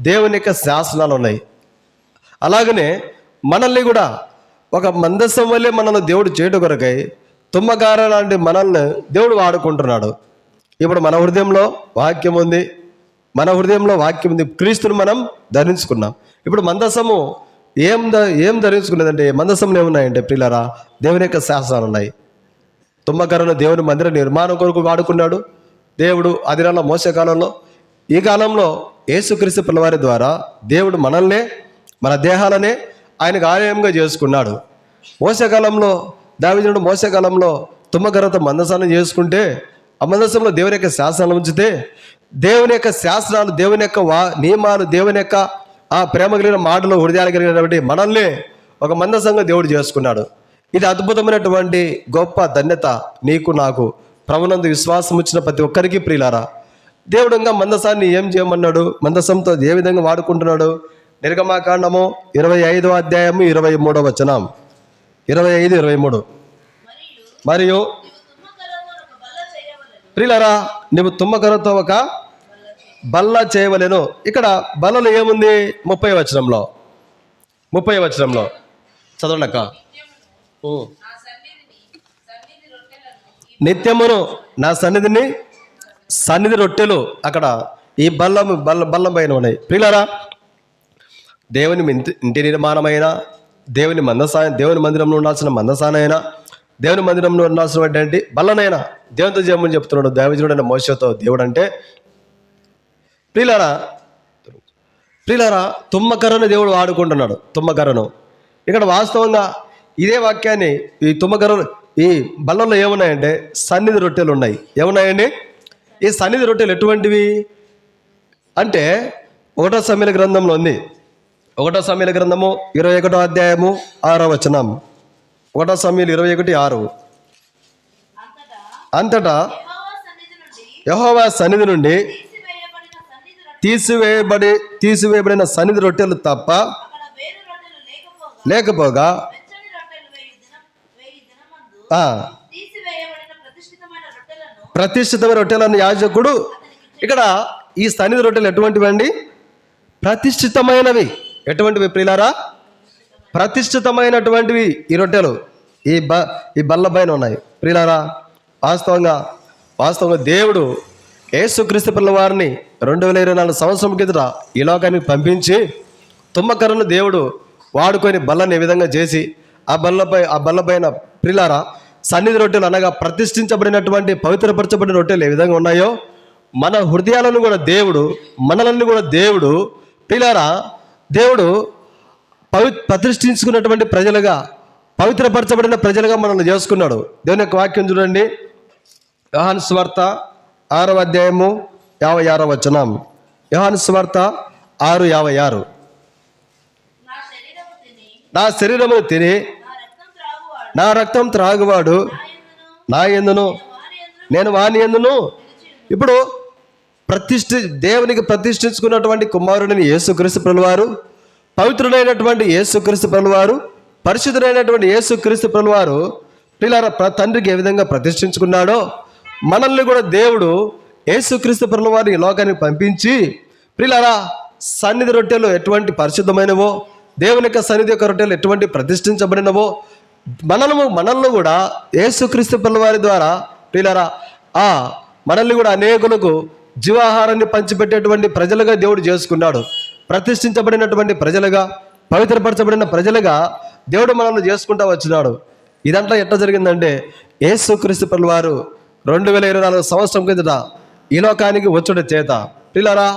దేవుని యొక్క శాసనాలు ఉన్నాయి. అలాగనే మనల్ని కూడా ఒక మందసం వల్లే మనల్ని దేవుడు చేయడం కొరకై తుమ్మకార లాంటి మనల్ని దేవుడు వాడుకుంటున్నాడు. ఇప్పుడు మన హృదయంలో వాక్యం ఉంది. మన హృదయంలో వాక్యం ఉంది. క్రీస్తుని మనం ధరించుకున్నాం. ఇప్పుడు మందసము ఏం ధరించుకున్నదంటే మందసంలో ఏమున్నాయంటే ప్రియులారా దేవుని యొక్క శాసనాలు ఉన్నాయి. తుమ్మకరను దేవుని మందిర నిర్మాణం కొరకు వాడుకున్నాడు దేవుడు. అది నెల మోసే కాలంలో. ఈ కాలంలో యేసుక్రీస్తు పిల్లవారి ద్వారా దేవుడు మనల్నే మన దేహాలనే ఆయనకు ఆలయంగా చేసుకున్నాడు. మోసకాలంలో దావీదుడు మోసకాలంలో తుమ్మకర్రతో మందసానం చేసుకుంటే ఆ మందసంలో దేవుని యొక్క శాసనాలు ఉంచితే దేవుని యొక్క శాసనాలు, దేవుని యొక్క నియమాలు, దేవుని యొక్క ఆ ప్రేమ కలిగిన మాటలు హృదయాలు కలిగినటువంటి మనల్ని ఒక మందసంగా దేవుడు చేసుకున్నాడు. ఇది అద్భుతమైనటువంటి గొప్ప ధన్యత నీకు నాకు. ప్రభునందు విశ్వాసం వచ్చిన ప్రతి ఒక్కరికి ప్రియులారా. దేవుడు ఇంకా మందసాన్ని ఏం చేయమన్నాడు? మందసంతో ఏ విధంగా వాడుకుంటున్నాడు? నిర్గమాకాండము 25:23 25:23 మరియు ప్రియులారా నువ్వు తుమ్మకర్రతో ఒక బల్ల చేయవలెను. ఇక్కడ బల్లలో ఏముంది? 30వ వచనంలో చదవండి అక్క. నిత్యమును నా సన్నిధి రొట్టెలు అక్కడ ఈ బల్లం పైన ఉన్నాయి. ప్రియులారా దేవుని ఇంటి నిర్మాణమైన దేవుని మందిరంలో ఉండాల్సిన మందసానైనా దేవుని మందిరంలో ఉండాల్సినటువంటి బల్లనైనా దేవునితో చేయమని చెప్తున్నాడు దైవజనుడైన మోషేతో దేవుడు. అంటే ప్రియులారా తుమ్మకర్రను దేవుడు వాడుకుంటున్నాడు. తుమ్మకర్రను ఇక్కడ వాస్తవంగా ఇదే వాక్యాన్ని ఈ తుమ్మకర్ర ఈ బల్లలో ఏమున్నాయంటే సన్నిధి రొట్టెలు ఉన్నాయి. ఏమున్నాయండి? ఈ సన్నిధి రొట్టెలు ఎటువంటివి అంటే 1 సమూయేలు గ్రంథంలో ఉంది. 1 సమూయేలు గ్రంథము 21:6 1 సమూయేలు 21:6 అంతటా యెహోవా సన్నిధి నుండి తీసివేయబడిన సన్నిధి రొట్టెలు తప్ప లేకపోగా ప్రతిష్ఠితమైన రొట్టెలను యాజకుడు. ఇక్కడ ఈ సన్నిధి రొట్టెలు ఎటువంటివి అండి? ప్రతిష్ఠితమైనవి. ఎటువంటివి ప్రియులారా? ప్రతిష్ఠితమైనటువంటివి ఈ రొట్టెలు ఈ బల్ల పైన ఉన్నాయి. ప్రియులారా వాస్తవంగా దేవుడు యేసుక్రీస్తు పిల్లవారిని 2024 సంవత్సరం కిందట ఈ లోకానికి పంపించి తుమ్మకర్రను దేవుడు వాడుకొని బల్లని ఏ విధంగా చేసి ఆ బల్ల పైన ప్రియులారా సన్నిధి రొట్టెలు అనగా ప్రతిష్ఠించబడినటువంటి పవిత్రపరచబడిన రొట్టెలు ఏ విధంగా ఉన్నాయో మన హృదయాలను కూడా దేవుడు, మనల్ని కూడా దేవుడు ప్రియులారా దేవుడు ప్రతిష్ఠించుకున్నటువంటి ప్రజలుగా, పవిత్రపరచబడిన ప్రజలుగా మనల్ని చేసుకున్నాడు. దేవుని యొక్క వాక్యం చూడండి. యోహాను సువార్త 6:56 యోహాను సువార్త 6:56 నా శరీరమును తిని నా రక్తం త్రాగువాడు నా యందును నేను వాని యందును. ఇప్పుడు దేవునికి ప్రతిష్ఠించుకున్నటువంటి కుమారుడిని యేసుక్రీస్తు ప్రభువారు, పవిత్రుడైనటువంటి యేసుక్రీస్తు ప్రభువారు, పరిశుద్ధుడైనటువంటి యేసుక్రీస్తు ప్రభువారు ప్రియులారా తండ్రికి ఏ విధంగా ప్రతిష్ఠించుకున్నాడో మనల్ని కూడా దేవుడు యేసుక్రీస్తు ప్రభువారు ఈ లోకానికి పంపించి ప్రియులారా సన్నిధి రొట్టెలు ఎటువంటి పరిశుద్ధమైనవో, దేవుని యొక్క సన్నిధి యొక్క రొట్టెలు ఎటువంటి ప్రతిష్ఠించబడినవో మనల్ని కూడా యేసుక్రీస్తు ప్రభువారి ద్వారా ప్రియులారా మనల్ని కూడా అనేకులకు జీవాహారాన్ని పంచిపెట్టేటువంటి ప్రజలుగా దేవుడు చేసుకున్నాడు. ప్రతిష్ఠించబడినటువంటి ప్రజలుగా, పవిత్రపరచబడిన ప్రజలుగా దేవుడు మనల్ని చేసుకుంటూ వచ్చినాడు. ఇదంతా ఎట్లా జరిగిందంటే యేసుక్రీస్తు ప్రభువు వారు 2024 సంవత్సరం కిందట ఈ లోకానికి వచ్చుట చేత. పిల్లరా,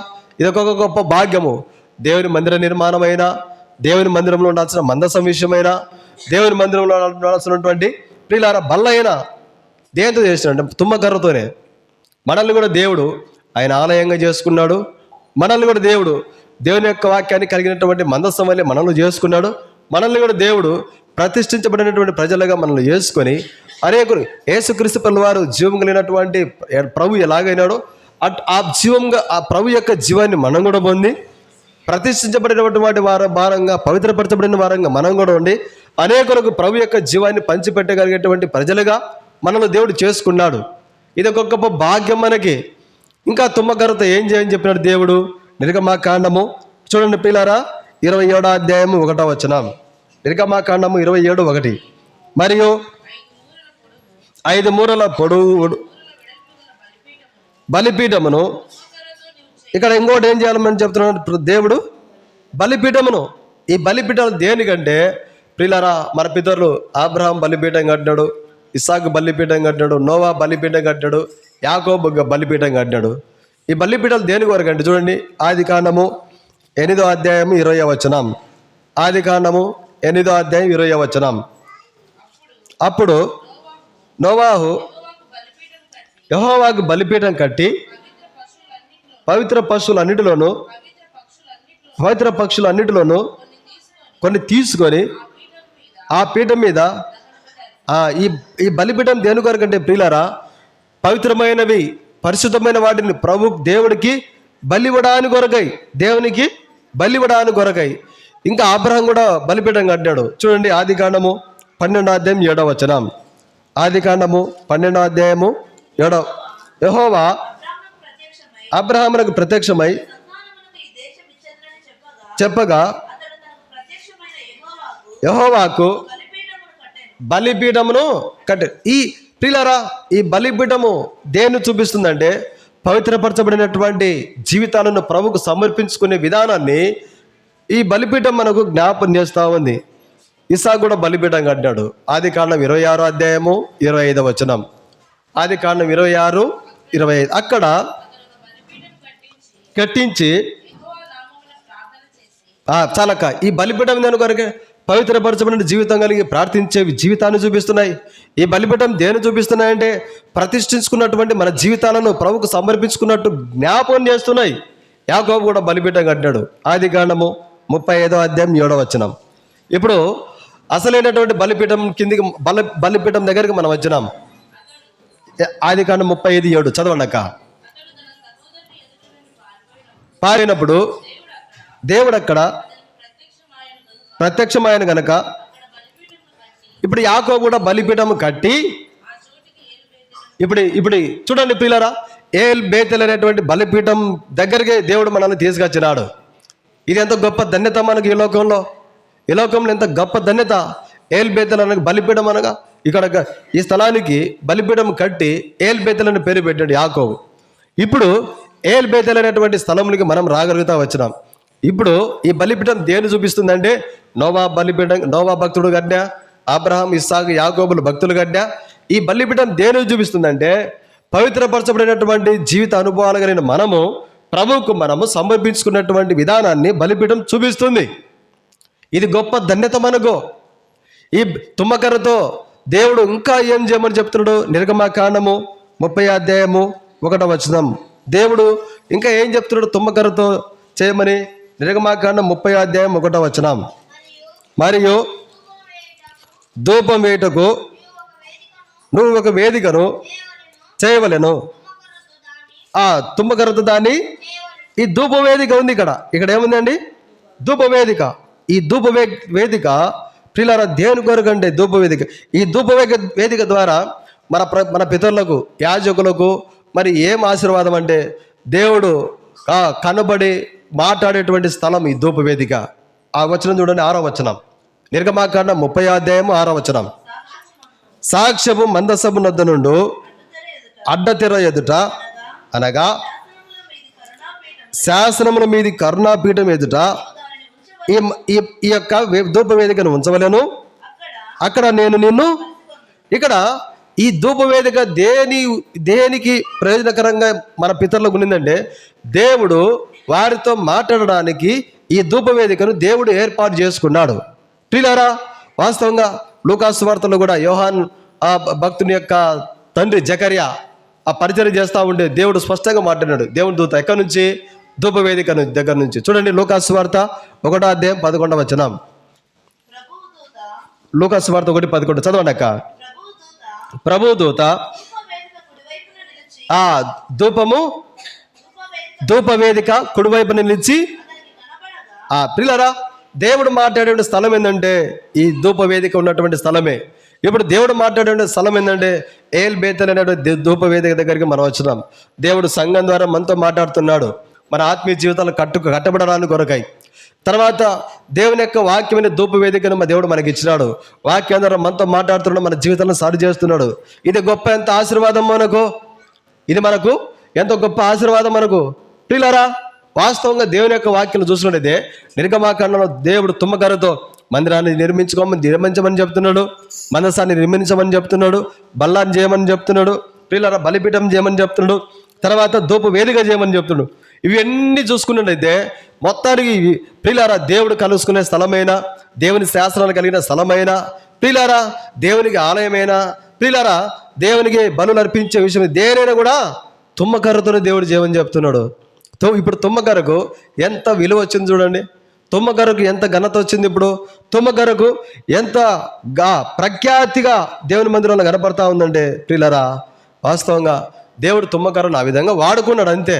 ఇదొక గొప్ప భాగ్యము. దేవుని మందిర నిర్మాణమైన, దేవుని మందిరంలో ఉండాల్సిన మందసం విషయమైన, దేవుని మందిరంలో ఉండాల్సినటువంటి పిల్లరా బల్లైన దేంతో చేసినాడు? తుమ్మకర్రతోనే. మనల్ని కూడా దేవుడు ఆయన ఆలయంగా చేసుకున్నాడు. మనల్ని కూడా దేవుడు దేవుని యొక్క వాక్యాన్ని కలిగినటువంటి మందసం వల్లే మనల్ని చేసుకున్నాడు. మనల్ని కూడా దేవుడు ప్రతిష్ఠించబడినటువంటి ప్రజలుగా మనల్ని చేసుకొని అనేకులు యేసుక్రీస్తు ప్రభువు వారు జీవం కలిగినటువంటి ప్రభు ఎలాగైనాడో ఆ ప్రభు యొక్క జీవాన్ని మనం కూడా పొంది ప్రతిష్ఠించబడినటువంటి వారంగా, పవిత్రపరచబడిన వారంగా మనం కూడా ఉండి అనేకులకు ప్రభు యొక్క జీవాన్ని పంచిపెట్టగలిగేటువంటి ప్రజలుగా మనల్ని దేవుడు చేసుకున్నాడు. ఇది ఒక గొప్ప భాగ్యం మనకి. ఇంకా తుమ్మకర్రతో ఏం చేయని చెప్పినాడు దేవుడు? నిర్గమాకాండము చూడండి పిల్లారా, 27వ అధ్యాయము 1వ వచనం. నిర్గమాకాండము 27:1. మరియు 5 మూరల పొడవు బలిపీఠమును. ఇక్కడ ఇంకోటి ఏం చేయాలని చెప్తున్నాడు దేవుడు? బలిపీఠమును. ఈ బలిపీఠం దేనికంటే ప్రియులారా, మన పితరులు అబ్రహాం బలిపీఠం కట్టినాడు, ఇస్సాకు బలిపీఠం కట్టినాడు, నోవా బలిపీఠం కట్టినాడు, యాకోబు బలిపీఠం కట్టినాడు. ఈ బలిపీఠాలు దేని కొరకు అంటే చూడండి, ఆదికాండము 8వ అధ్యాయం 20వ వచనం. ఆదికాండము 8వ అధ్యాయం 20వ వచనం. అప్పుడు నోవాహు యెహోవాకు బలిపీఠం కట్టి పవిత్ర పక్షులన్నిటిలోనూ కొన్ని తీసుకొని ఆ పీఠం మీద ఈ బలిపీఠం దేని కొరకంటే ప్రియులారా, పవిత్రమైనవి, పరిశుద్ధమైన వాటిని దేవుడికి బలివ్వడానికి కొరకై, దేవునికి బలివ్వడానికి కొరకై. ఇంకా అబ్రహాం కూడా బలిపీఠం కట్టాడు. చూడండి, ఆదికాండము 12వ అధ్యాయం 7వ వచనం. ఆదికాండము 12వ అధ్యాయము 7. యెహోవా అబ్రహామునకు ప్రత్యక్షమై చెప్పగా యెహోవాకు బలిపీఠమును కట్టాడు. ఈ ప్రియులారా, ఈ బలిపీఠము దేన్ని చూపిస్తుందంటే పవిత్రపరచబడినటువంటి జీవితాలను ప్రభువుకు సమర్పించుకునే విధానాన్ని ఈ బలిపీఠం మనకు జ్ఞాపకం చేస్తూ ఉంది. ఇస్సాకు కూడా బలిపీఠం కట్టాడు. ఆదికాండం 26వ అధ్యాయము 25వ వచనం. ఆదికాండం 26:25. అక్కడ కట్టించి చాలక ఈ బలిపీఠం దేని కొరకే? పవిత్రపరచబడిన జీవితం కలిగి ప్రార్థించే జీవితాన్ని చూపిస్తున్నాయి. ఈ బలిపీఠం దేని చూపిస్తున్నాయంటే ప్రతిష్ఠించుకున్నటువంటి మన జీవితాలను ప్రభువుకు సమర్పించుకున్నట్టు జ్ఞాపకం చేస్తున్నాయి. యాకోబు కూడా బలిపీఠం కట్టాడు. ఆదికాండము 35వ అధ్యాయం 7వ వచనం. ఇప్పుడు అసలైనటువంటి బలిపీఠం కిందికి బలిపీఠం దగ్గరికి మనం వచ్చినాం. ఆదికాండం 35:7 చదవండక. పారినప్పుడు దేవుడు అక్కడ ప్రత్యక్షమైన గనక ఇప్పుడు యాకోబు కూడా బలిపీఠం కట్టి ఇప్పుడు చూడండి ప్రియులారా, ఏల్ బేతెల్ అనేటువంటి బలిపీఠం దగ్గరికి దేవుడు మనల్ని తీసుకొచ్చినాడు. ఇది ఎంత గొప్ప ధన్యత మనకి ఈ లోకంలో ఎంత గొప్ప ధన్యత. ఏల్ బేతెల్ అనగా బలిపీఠం అనగా ఇక్కడ ఈ స్థలానికి బలిపీఠం కట్టి ఏల్ బేతెల్ అని పేరు పెట్టాడు యాకోబు. ఇప్పుడు ఏల్ బేతెల్ అనేటువంటి స్థలంలోకి మనం రాగలుగుతా వచ్చినాం. ఇప్పుడు ఈ బలిపీఠం దేని చూపిస్తుందంటే నోవా భక్తుడు గడ్డా, అబ్రహాం, ఇస్సాకు, యాకోబులు భక్తులు గడ్డా. ఈ బలిపీఠం దేని చూపిస్తుందంటే పవిత్రపరచబడినటువంటి జీవిత అనుభవాలు కలిగిన మనము ప్రభువుకు సమర్పించుకున్నటువంటి విధానాన్ని బలిపీఠం చూపిస్తుంది. ఇది గొప్ప ధన్యత మనకు. ఈ తుమ్మకర్రతో దేవుడు ఇంకా ఏం చేయమని చెప్తున్నాడు? నిర్గమాకాండము 30వ అధ్యాయము 1వ వచనం. దేవుడు ఇంకా ఏం చెప్తున్నాడు తుమ్మకర్రతో చేయమని? నిర్గమాకాండం 30వ అధ్యాయం 1వ వచనం. మరియు ధూపం వేయుటకు నువ్వు ఒక వేదికను చేయవలెను. ఆ తుమ్మకర్రతో దాన్ని, ఈ ధూప వేదిక ఉంది ఇక్కడ ఏముందండి? ధూప వేదిక. ఈ ధూప వేదిక ప్రియులారా దేవుని కొరకు అంటే ధూప వేదిక. ఈ ధూప వేదిక ద్వారా మన పితరులకు, యాజకులకు మరి ఏం ఆశీర్వాదం అంటే దేవుడు కనబడి మాట్లాడేటువంటి స్థలం ఈ ధూప వేదిక. ఆ వచనం చూడండి, 6వ వచనం. నిర్గమాకాండం 30వ అధ్యాయము 6వ వచనం. సాక్ష్యము మందసము నొద్ద నుండు అడ్డతెర ఎదుట అనగా శాసనముల మీది కరుణాపీఠం ఎదుట ఈ ఈ యొక్క ధూపవేదికను ఉంచవలను. అక్కడ నేను నిన్ను ఇక్కడ ఈ ధూపవేదిక దేనికి ప్రయోజనకరంగా మన పితరులకు ఉండిందంటే, దేవుడు వారితో మాట్లాడడానికి ఈ ధూపవేదికను దేవుడు ఏర్పాటు చేసుకున్నాడు. ప్రియులారా, వాస్తవంగా లూకాసు వార్తలో కూడా యోహాన్ ఆ భక్తుని యొక్క తండ్రి జకర్యా ఆ పరిచయం చేస్తూ ఉంటే దేవుడు స్పష్టంగా మాట్లాడాడు. దేవుని దూత ఎక్కడి నుంచి? ధూపవేదిక దగ్గర నుంచి. చూడండి, లూకాసు వార్త 1వ అధ్యాయం 11వ వచనం. లూకాసు వార్త 1:11 చదవండి అక్క. ప్రభు దూత ఆ ధూపవేదిక కుడివైపున నిలిచి ప్రియులారా, దేవుడు మాట్లాడే స్థలం ఏంటంటే ఈ ధూపవేదిక ఉన్నటువంటి స్థలమే. ఇప్పుడు దేవుడు మాట్లాడే స్థలం ఏంటంటే ఏల్ బేతల్ అనేటువంటి ధూపవేదిక దగ్గరికి మనం వచ్చినాం. దేవుడు సంఘం ద్వారా మనతో మాట్లాడుతున్నాడు, మన ఆత్మీయ జీవితాలు కట్టబడడానికి కొరకై. తర్వాత దేవుని యొక్క వాక్యమైన ధూపవేదికను మా దేవుడు మనకి ఇచ్చినాడు. వాక్యం ద్వారా మనతో మాట్లాడుతున్నాడు, మన జీవితాలను సాగు చేస్తున్నాడు. ఇది గొప్ప ఎంత ఆశీర్వాదం మనకు, ఇది మనకు ఎంతో గొప్ప ఆశీర్వాదం మనకు. ప్రియులారా, వాస్తవంగా దేవుని యొక్క వాక్యం చూసినట్లయితే నిర్గమాకాండంలో దేవుడు తుమ్మకర్రతో మందిరాన్ని నిర్మించమని చెప్తున్నాడు, మందసాన్ని నిర్మించమని చెప్తున్నాడు, బల్లాన్ని చేయమని చెప్తున్నాడు, ప్రియులారా బలిపీఠం చేయమని చెప్తున్నాడు, తర్వాత ధూప వేదిక చేయమని చెప్తున్నాడు. ఇవన్నీ చూసుకున్నట్లయితే మొత్తానికి ప్రియులారా దేవుడు కలుసుకునే స్థలమైన, దేవుని శాస్త్రాలు కలిగిన స్థలమైన, ప్రియులారా దేవునికి ఆలయమైన, ప్రియులారా దేవునికి బలులు అర్పించే విషయం దేనైనా కూడా తుమ్మకర్రతోనే దేవుడు చేయమని చెప్తున్నాడు. ఇప్పుడు తుమ్మకర్రకు ఎంత విలువ వచ్చింది చూడండి, తుమ్మకర్రకు ఎంత ఘనత వచ్చింది. ఇప్పుడు తుమ్మకర్రకు ఎంత ప్రఖ్యాతిగా దేవుని మందిరంలో కనపడతా ఉందంటే ప్రియులారా, వాస్తవంగా దేవుడు తుమ్మకర్రను ఆ విధంగా వాడుకున్నాడు అంతే.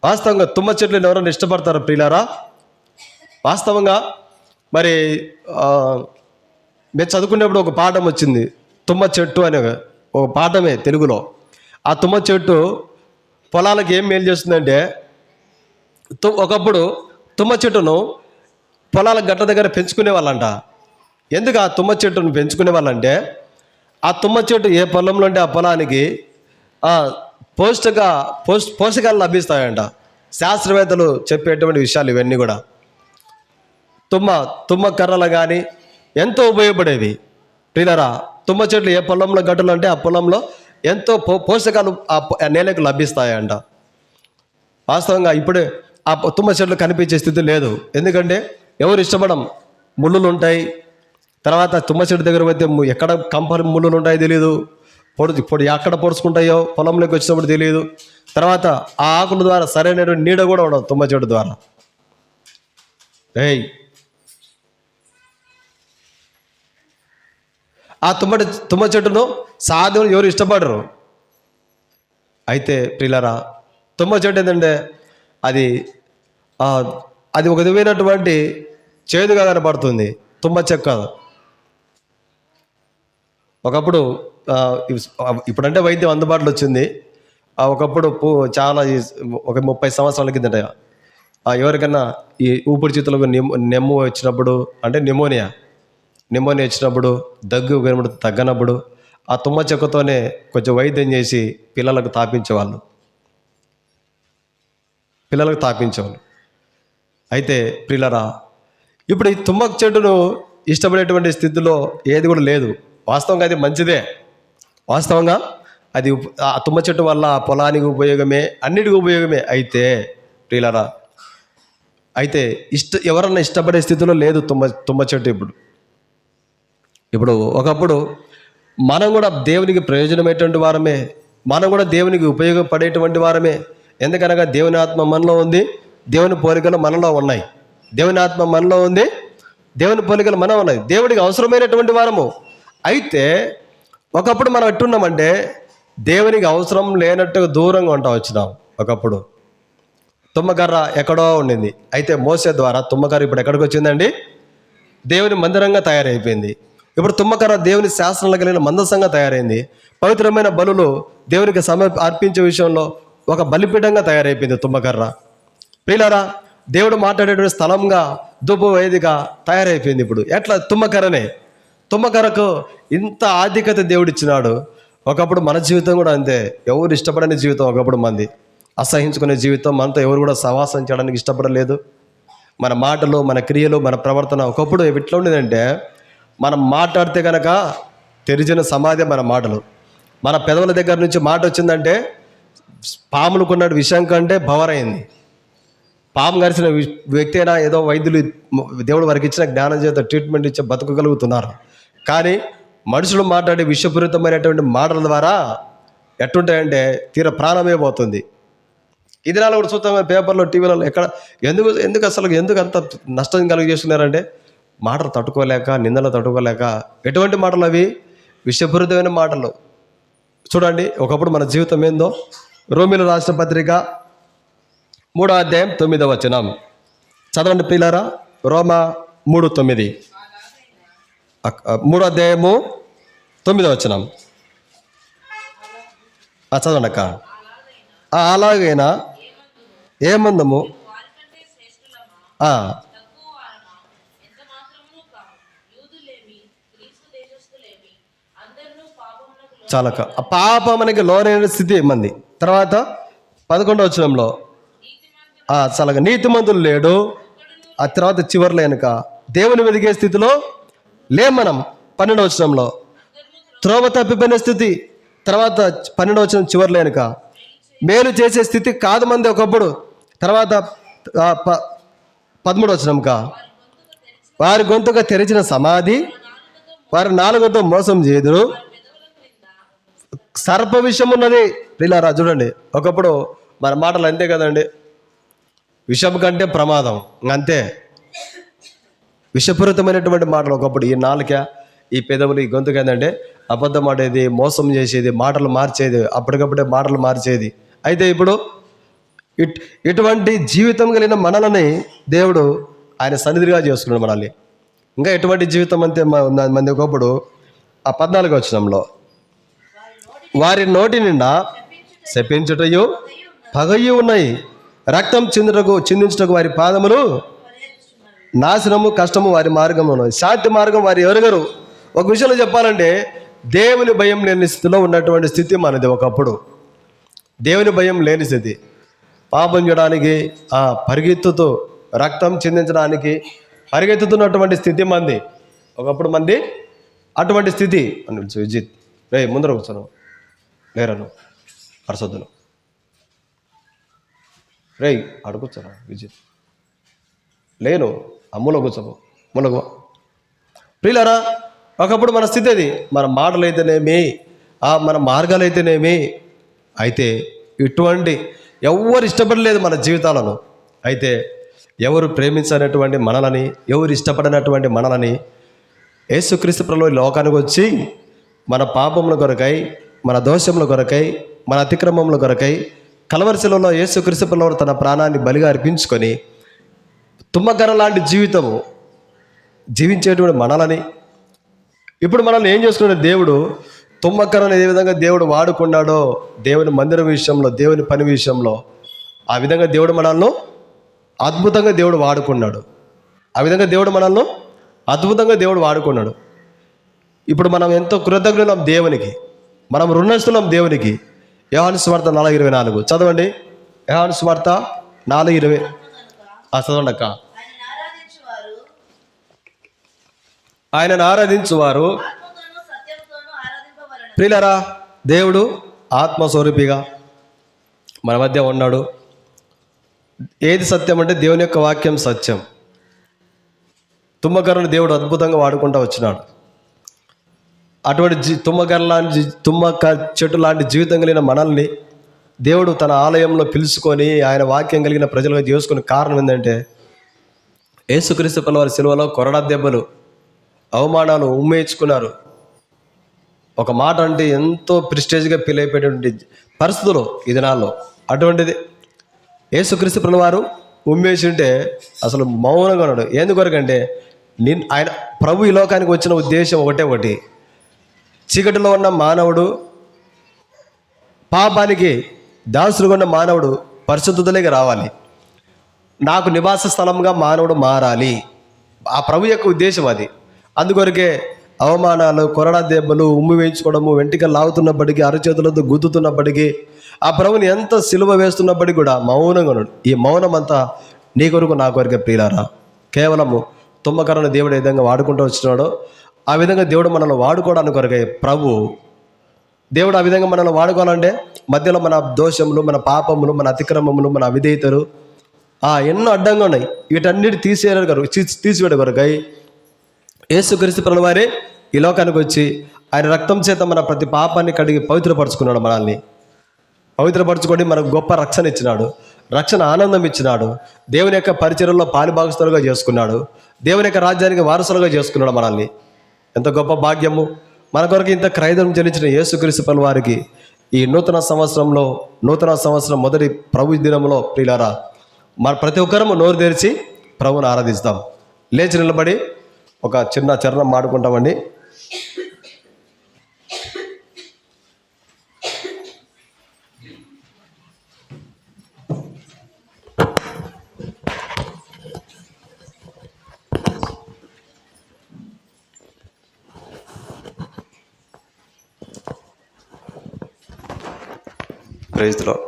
వాస్తవంగా తుమ్మ చెట్లను ఎవరైనా ఇష్టపడతారు ప్రియులారా? వాస్తవంగా మరి మేము చదువుకునేప్పుడు ఒక పాఠం వచ్చింది, తుమ్మ చెట్టు అనే ఒక పాఠమే తెలుగులో. ఆ తుమ్మ చెట్టు పొలాలకు ఏం మేలు చేస్తుందంటే, ఒకప్పుడు తుమ్మ చెట్టును పొలాల గట్ల దగ్గర పెంచుకునే వాళ్ళంట. ఎందుకు ఆ తుమ్మ చెట్టును పెంచుకునే వాళ్ళంటే, ఆ తుమ్మ చెట్టు ఏ పొలంలో ఉంటే ఆ పొలానికి పోషకాలు లభిస్తాయంట. శాస్త్రవేత్తలు చెప్పేటువంటి విషయాలు ఇవన్నీ కూడా. తుమ్మ కర్రలు కానీ ఎంతో ఉపయోగపడేవి. ప్రియులారా, తుమ్మ చెట్లు ఏ పొలంలో గట్టులు అంటే ఆ పొలంలో ఎంతో పోషకాలు ఆ నేలకు లభిస్తాయంట. వాస్తవంగా ఇప్పుడే ఆ తుమ్మ చెట్లు కనిపించే స్థితి లేదు. ఎందుకంటే ఎవరు ఇష్టపడం, ముళ్ళులు ఉంటాయి. తర్వాత తుమ్మ చెట్టు దగ్గర పోతే ఎక్కడ కంపని ముళ్ళులు ఉంటాయో తెలియదు, పొడి ఎక్కడ పొడుచుకుంటాయో పొలంలోకి వచ్చినప్పుడు తెలియదు. తర్వాత ఆ ఆకుల ద్వారా సరైన నీడ కూడా ఉండదు తుమ్మ చెట్టు ద్వారా. ఆ తుమ్మ చెట్టును సాధ్యం ఎవరు ఇష్టపడరు. అయితే ప్రియులారా, తుమ్మ చెట్టు ఏంటంటే అది ఒక విధమైనటువంటి చేదుగా కనపడుతుంది తుమ్మ చెక్క. ఒకప్పుడు ఇప్పుడంటే వైద్యం అందుబాటులో వచ్చింది. ఒకప్పుడు చాలా ఒక 30 సంవత్సరాల కిందట ఎవరికైనా ఈ ఊపిరితిత్తులకు నెమ్ము వచ్చినప్పుడు, అంటే నిమోనియా వచ్చినప్పుడు, దగ్గు తగ్గనప్పుడు ఆ తుమ్మ చెక్కతోనే కొంచెం వైద్యం చేసి పిల్లలకు తాపించేవాళ్ళు. అయితే ప్రియులారా, ఇప్పుడు ఈ తుమ్మ చెట్టును ఇష్టపడేటువంటి స్థితిలో ఏది కూడా లేదు. వాస్తవంగా అది మంచిదే. వాస్తవంగా అది ఆ తుమ్మ చెట్టు వల్ల పొలానికి ఉపయోగమే, అన్నిటికీ ఉపయోగమే. అయితే ప్రియులారా, ఎవరన్నా ఇష్టపడే స్థితిలో లేదు తుమ్మ చెట్టు. ఇప్పుడు ఒకప్పుడు మనం కూడా దేవునికి ప్రయోజనమైనటువంటి వారమే, మనం కూడా దేవునికి ఉపయోగపడేటువంటి వారమే. ఎందుకనగా దేవుని ఆత్మ మనలో ఉంది, దేవుని పోలికలు మనలో ఉన్నాయి. దేవుని ఆత్మ మనలో ఉంది, దేవుని పోలికలు మనలో ఉన్నాయి. దేవుడికి అవసరమైనటువంటి వారము. అయితే ఒకప్పుడు మనం ఎట్టున్నామంటే దేవునికి అవసరం లేనట్టుగా దూరంగా ఉంటా వచ్చినాం. ఒకప్పుడు తుమ్మకర్ర ఎక్కడో ఉండింది. అయితే మోసే ద్వారా తుమ్మకర్ర ఇప్పుడు ఎక్కడికి వచ్చిందండి? దేవుని మందిరంగా తయారైపోయింది. ఇప్పుడు తుమ్మకర్ర దేవుని శాస్త్రంలో కలిగిన మందసంగా తయారైంది. పవిత్రమైన బలులు దేవునికి అర్పించే విషయంలో ఒక బలిపీఠంగా తయారైపోయింది తుమ్మకర్ర. ప్రియులారా, దేవుడు మాట్లాడేటువంటి స్థలంగా ధూపవేదిక తయారైపోయింది. ఇప్పుడు ఎట్లా? తుమ్మకర్రకు ఇంత ఆధిక్యత దేవుడు ఇచ్చినాడు. ఒకప్పుడు మన జీవితం కూడా అంతే. ఎవరు ఇష్టపడని జీవితం ఒకప్పుడు మంది. అసహించుకునే జీవితం, మనతో ఎవరు కూడా సహవాసం చేయడానికి ఇష్టపడలేదు. మన మాటలు, మన క్రియలు, మన ప్రవర్తన ఒకప్పుడు ఎట్లా ఉండేదంటే, మనం మాట్లాడితే కనుక తెరిచిన సమాధి మన మాటలు. మన పెదవుల దగ్గర నుంచి మాట వచ్చిందంటే పాములకున్న విషయం కంటే భవరైంది. పాము గరిచిన వ్యక్తి అయినా ఏదో వైద్యులు దేవుడు వారికి ఇచ్చిన జ్ఞానం చేత ట్రీట్మెంట్ ఇచ్చి బతకగలుగుతున్నారు. కానీ మనుషులు మాట్లాడే విషపూరితమైనటువంటి మాటల ద్వారా ఎట్టుంటాయంటే తీర ప్రాణమే పోతుంది. ఈ దినాలు కూడా చూస్తాం పేపర్లో, టీవీలలో, ఎందుకు అంత నష్టం కలిగజేస్తున్నారంటే మాటలు తట్టుకోలేక, నిందలు తట్టుకోలేక. ఎటువంటి మాటలు అవి? విషపూరితమైన మాటలు. చూడండి ఒకప్పుడు మన జీవితం ఏందో. రోమీలు రాసిన పత్రిక 3వ అధ్యాయం 9వ వచనం చదవండి ప్రియులారా. రోమా 3:9, 3వ అధ్యాయము 9వ వచనం చదవండి అక్క. అలాగైనా ఏమందము చాలక పాపమునకి లోనైన స్థితి మంది. తర్వాత 11వ వచనంలో చాలక నీతిమంతులు లేడు. ఆ తర్వాత చివర్లో వెనుక దేవుని వెదిగే స్థితిలో మనం. 12వ వచనంలో త్రోవ తప్పిపోయిన స్థితి. తర్వాత 12వ వచనం చివర్లో వెనుక మేలు చేసే స్థితి కాదు మంది ఒకప్పుడు. తర్వాత 13వ వచనంక వారి గొంతుగా తెరిచిన సమాధి, వారి నాలుగుతో మోసం చేదురు, సర్ప విషం ఉన్నది. ప్రియులారా చూడండి, ఒకప్పుడు మన మాటలు అంతే కదండి, విషం కంటే ప్రమాదం అంతే. విషపూరితమైనటువంటి మాటలు ఒకప్పుడు. ఈ నాలుక, ఈ పెదవులు, ఈ గొంతుకు ఏంటంటే అబద్ధం ఆడేది, మోసం చేసేది, మాటలు మార్చేది, అప్పటికప్పుడే మాటలు మార్చేది. అయితే ఇప్పుడు ఇటువంటి జీవితం కలిగిన మనల్ని దేవుడు ఆయన సన్నిధిగా చేసుకున్నాడు మనల్ని. ఇంకా ఎటువంటి జీవితం అంతే మంది ఒకప్పుడు. ఆ 14వ వచనంలో వారి నోటి నిండా శపించుటయు పగయు ఉన్నాయి, రక్తం చిందించుటకు వారి పాదములు, నాశనము కష్టము వారి మార్గము ఉన్నది, శాంతి మార్గం వారి ఎవరెగరు. ఒక విషయంలో చెప్పాలంటే దేవుని భయం లేని స్థితిలో ఉన్నటువంటి స్థితి మనది ఒకప్పుడు. దేవుని భయం లేని స్థితి, పాపం చేయడానికి పరిగెత్తుతూ, రక్తం చిందించడానికి పరిగెత్తుతున్నటువంటి స్థితి మంది ఒకప్పుడు. మంది అటువంటి స్థితి అని విజిత్ రే ముందర కూర్చోను లేరను అరసొద్దును రే అడుగుచ్చారా విజిత్ లేను అమ్ములో కూర్చోము ములగో. ప్రియులారా ఒకప్పుడు మన స్థితి అది. మన మాటలు అయితేనేమి, మన మార్గాలు అయితేనేమి. అయితే ఇటువంటి ఎవరు ఇష్టపడలేదు మన జీవితాలను. అయితే ఎవరు ప్రేమించినటువంటి మనలని, ఎవరు ఇష్టపడినటువంటి మనలని యేసుక్రీస్తు ప్రభువు లోకానికి వచ్చి మన పాపముల కొరకై, మన దోషముల కొరకై, మన అతిక్రమముల కొరకై కలవరిశిలలో యేసుక్రీస్తు ప్రభువు తన ప్రాణాన్ని బలిగా అర్పించుకొని తుమ్మకర లాంటి జీవితము జీవించేటువంటి మనలని ఇప్పుడు మనల్ని ఏం చేసుకున్నాడు దేవుడు? తుమ్మకరను ఏ విధంగా దేవుడు వాడుకున్నాడో దేవుని మందిరం విషయంలో, దేవుని పని విషయంలో, ఆ విధంగా దేవుడు మనల్ని అద్భుతంగా దేవుడు వాడుకున్నాడు. ఆ విధంగా దేవుడు మనల్ని అద్భుతంగా దేవుడు వాడుకున్నాడు. ఇప్పుడు మనం ఎంతో కృతజ్ఞులం దేవునికి, మనం రుణస్తులం దేవునికి. యోహాను సువార్త 4:24 చదవండి. యోహాను సువార్త 4:20 చదవండి అక్క. ఆయనను ఆరాధించువారు. ప్రియులారా దేవుడు ఆత్మస్వరూపిగా మన మధ్య ఉన్నాడు. ఏది సత్యం అంటే దేవుని యొక్క వాక్యం సత్యం. తుమ్మకరను దేవుడు అద్భుతంగా వాడుకుంటూ వచ్చినాడు. అటువంటి తుమ్మక చెట్టు లాంటి జీవితం కలిగిన మనల్ని దేవుడు తన ఆలయంలో పిలుచుకొని ఆయన వాక్యం కలిగిన ప్రజలుగా చేసుకునే కారణం ఏంటంటే యేసుక్రీస్తు ప్రభువారి సిలువలో కొరడా దెబ్బలు, అవమానాలు ఉమ్మేయించుకున్నారు. ఒక మాట అంటే ఎంతో ప్రిస్టేజ్గా ఫీల్ అయిపోయేటువంటి పరిస్థితులు ఈ దినాల్లో. అటువంటిది యేసుక్రీస్తు ప్రభువారు ఉమ్మేసి ఉంటే అసలు మౌనంగా ఉన్నాడు. ఎందుకొరకంటే ఆయన ప్రభు ఈ లోకానికి వచ్చిన ఉద్దేశం ఒకటి, చీకటిలో ఉన్న మానవుడు, పాపానికి దాసుడుగా ఉన్న మానవుడు పరిశుద్ధతలోకి రావాలి. నాకు నివాస స్థలంగా మానవుడు మారాలి. ఆ ప్రభు యొక్క ఉద్దేశం అది. అందుకొరకే అవమానాలు, కొరడా దెబ్బలు, ఉమ్మి వేయించుకోవడము, వెంట్రుకలు లాగుతున్నప్పటికీ, అరచేతులతో గుద్దుతున్నప్పటికీ, ఆ ప్రభుని ఎంత సిలువ వేస్తున్నప్పటికీ కూడా మౌనంగా ఉన్నాడు. ఈ మౌనం అంతా నీ కొరకు నా కొరకే ప్రియులారా. కేవలము తుమ్మకరణ దేవుడు ఏ విధంగా వాడుకుంటూ వచ్చినాడో ఆ విధంగా దేవుడు మనల్ని వాడుకోవడానికి కొరకే దేవుడు ఆ విధంగా మనల్ని వాడుకోవాలంటే మధ్యలో మన దోషములు, మన పాపములు, మన అతిక్రమములు, మన అవిధేయతలు ఎన్నో అడ్డంగా ఉన్నాయి. వీటన్నిటి తీసివేయడం కొరకై యేసుక్రీస్తు ప్రభువారే ఈ లోకానికి వచ్చి ఆయన రక్తం చేత మన ప్రతి పాపాన్ని కడిగి పవిత్రపరచుకున్నాడు. మనల్ని పవిత్రపరచుకొని మనకు గొప్ప రక్షణ ఇచ్చినాడు, రక్షణ ఆనందం ఇచ్చినాడు, దేవుని యొక్క పరిచర్యలో పాలిభాగస్తులుగా చేసుకున్నాడు, దేవుని యొక్క రాజ్యానికి వారసులుగా చేసుకున్నాడు మనల్ని. ఎంత గొప్ప భాగ్యము! మన కొరకు ఇంత క్రయధనం చెల్లించిన యేసుక్రీస్తు ప్రభువారికి ఈ నూతన సంవత్సరం మొదటి ప్రభు దినంలో ప్రియులారా, మన ప్రతి ఒక్కరము నోరు తెరిచి ప్రభువుని ఆరాధిస్తాం. లేచి నిలబడి ఒక చిన్న చరణం మాడుకుంటామండి. Praise the lord.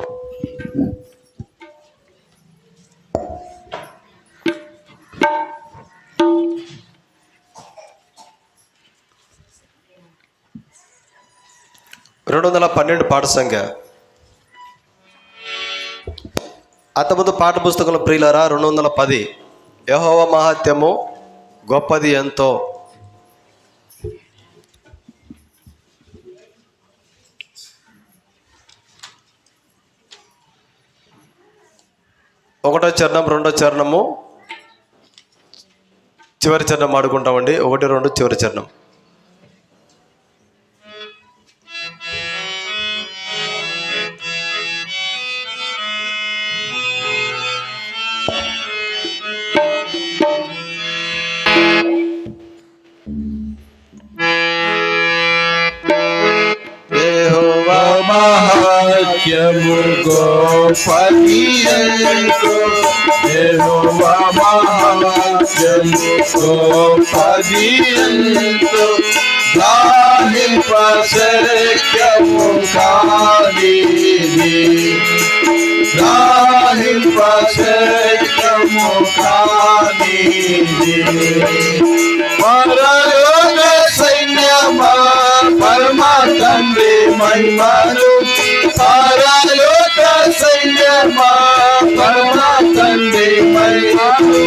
పాట సంఖ్య. అంతకుముందు పాట పుస్తకంలో ప్రియులారా 210 యెహోవా మహాత్మ్యము గొప్పది ఎంతో. ఒకటో చరణం, రెండో చరణము, చివరి చరణం ఆడుకుంటామండి. 1, 2 చివరి చరణం. మహాత్మ్యము గొప్పది ఎంతో, యెహోవా మహాత్మ్యము గొప్పది ఎంతో, గ్రహింపశక్యము కానిది, గ్రహింపశక్యము కానిది. పరలోక సైన్యమా పరమ తండ్రి మహిమను, పరలోక సైన్యమా పరమ తండ్రి మహిమను,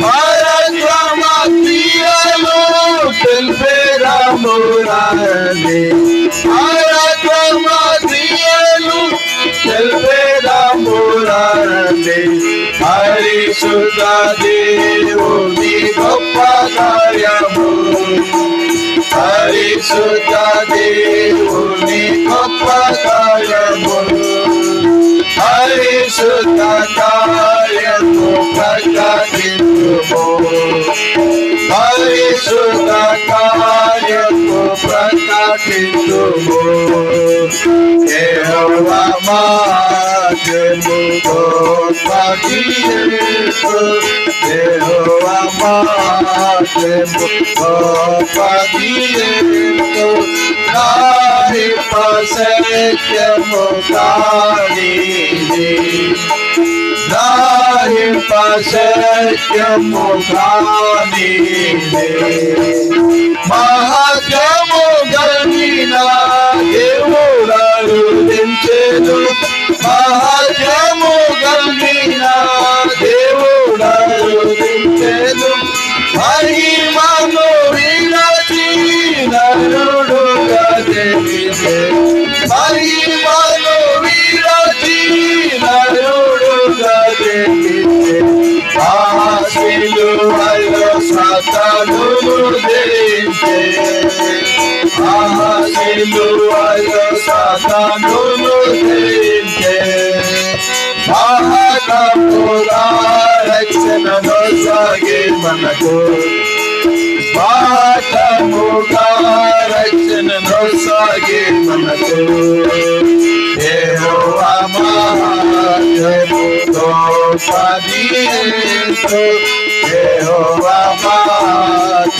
పరక్రమ క్రియలు తెలిపేరాము రాని, పరక్రమ క్రియలు తెలిపేరాము రాని. పరిశుద్ధ దేవుని గొప్ప కార్యము, పరిశుద్ధ దేవుని గొప్ప కార్యము, పరిశుద్ధ కార్యము ప్రకటించుము, పరిశుద్ధ కార్యము ప్రకటించుము. యెహోవా మహాత్మ్యము గొప్పది ఎంతో, యెహోవా మహాత్మ్యము గొప్పది ఎంతో, గ్రహింపశక్యము కానిది, గ్రహింపశక్యము కానిది. మహాత్మ్యము కలిగిన దేవుడను దించెను, మహాత్మ్యము కలిగిన దేవుడను దించెను, మహిమను విడచి నరుడుగా తెలిసే, మహిమను విడచి నరుడుగా తెలిసే. సిలువలో సాతానును జయించే, సిలువలో సాతానును జయించే. మహాత్ముగా రక్షణను సాగే మనకు, మహాత్ముగా రక్షణను సాగే మనకు. యెహోవా మహాత్మ్యము గొప్పది ఎంతో, యెహోవా మహాత్మ్యము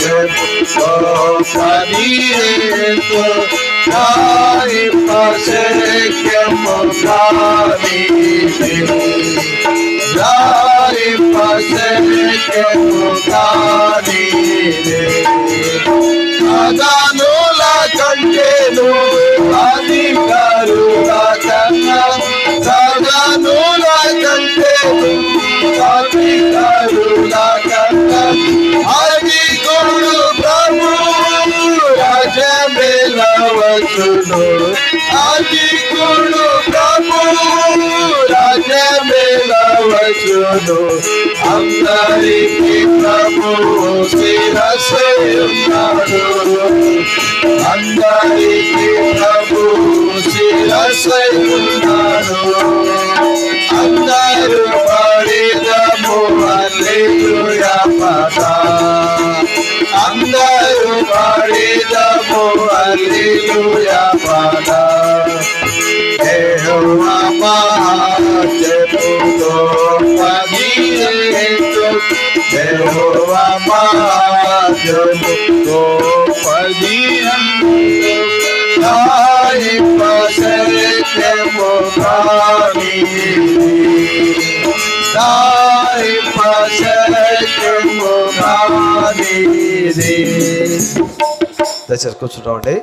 అదానుల కంటేను అధికారుల కన్నా సదానుల కంటేను అధికారుల కన్నా అధికుడు ప్రభు రాజమేలవచ్చును అధికుడు ప్రభు రాజమేలవచ్చును అందరికీ ప్రభు శిరస్సై ఉన్నాడు అందరికీ ప్రభు శిరస్సై ఉన్నాడు అందరూ పాడిదము హల్లెలూయా పాట అందరూ పాడిదము హల్లెలూయా పాట యెహోవా మహాత్ముతో పదిహేను యెహోవా మహాత్ముతో పదిహేను దయచేసి కూర్చుంటామండి.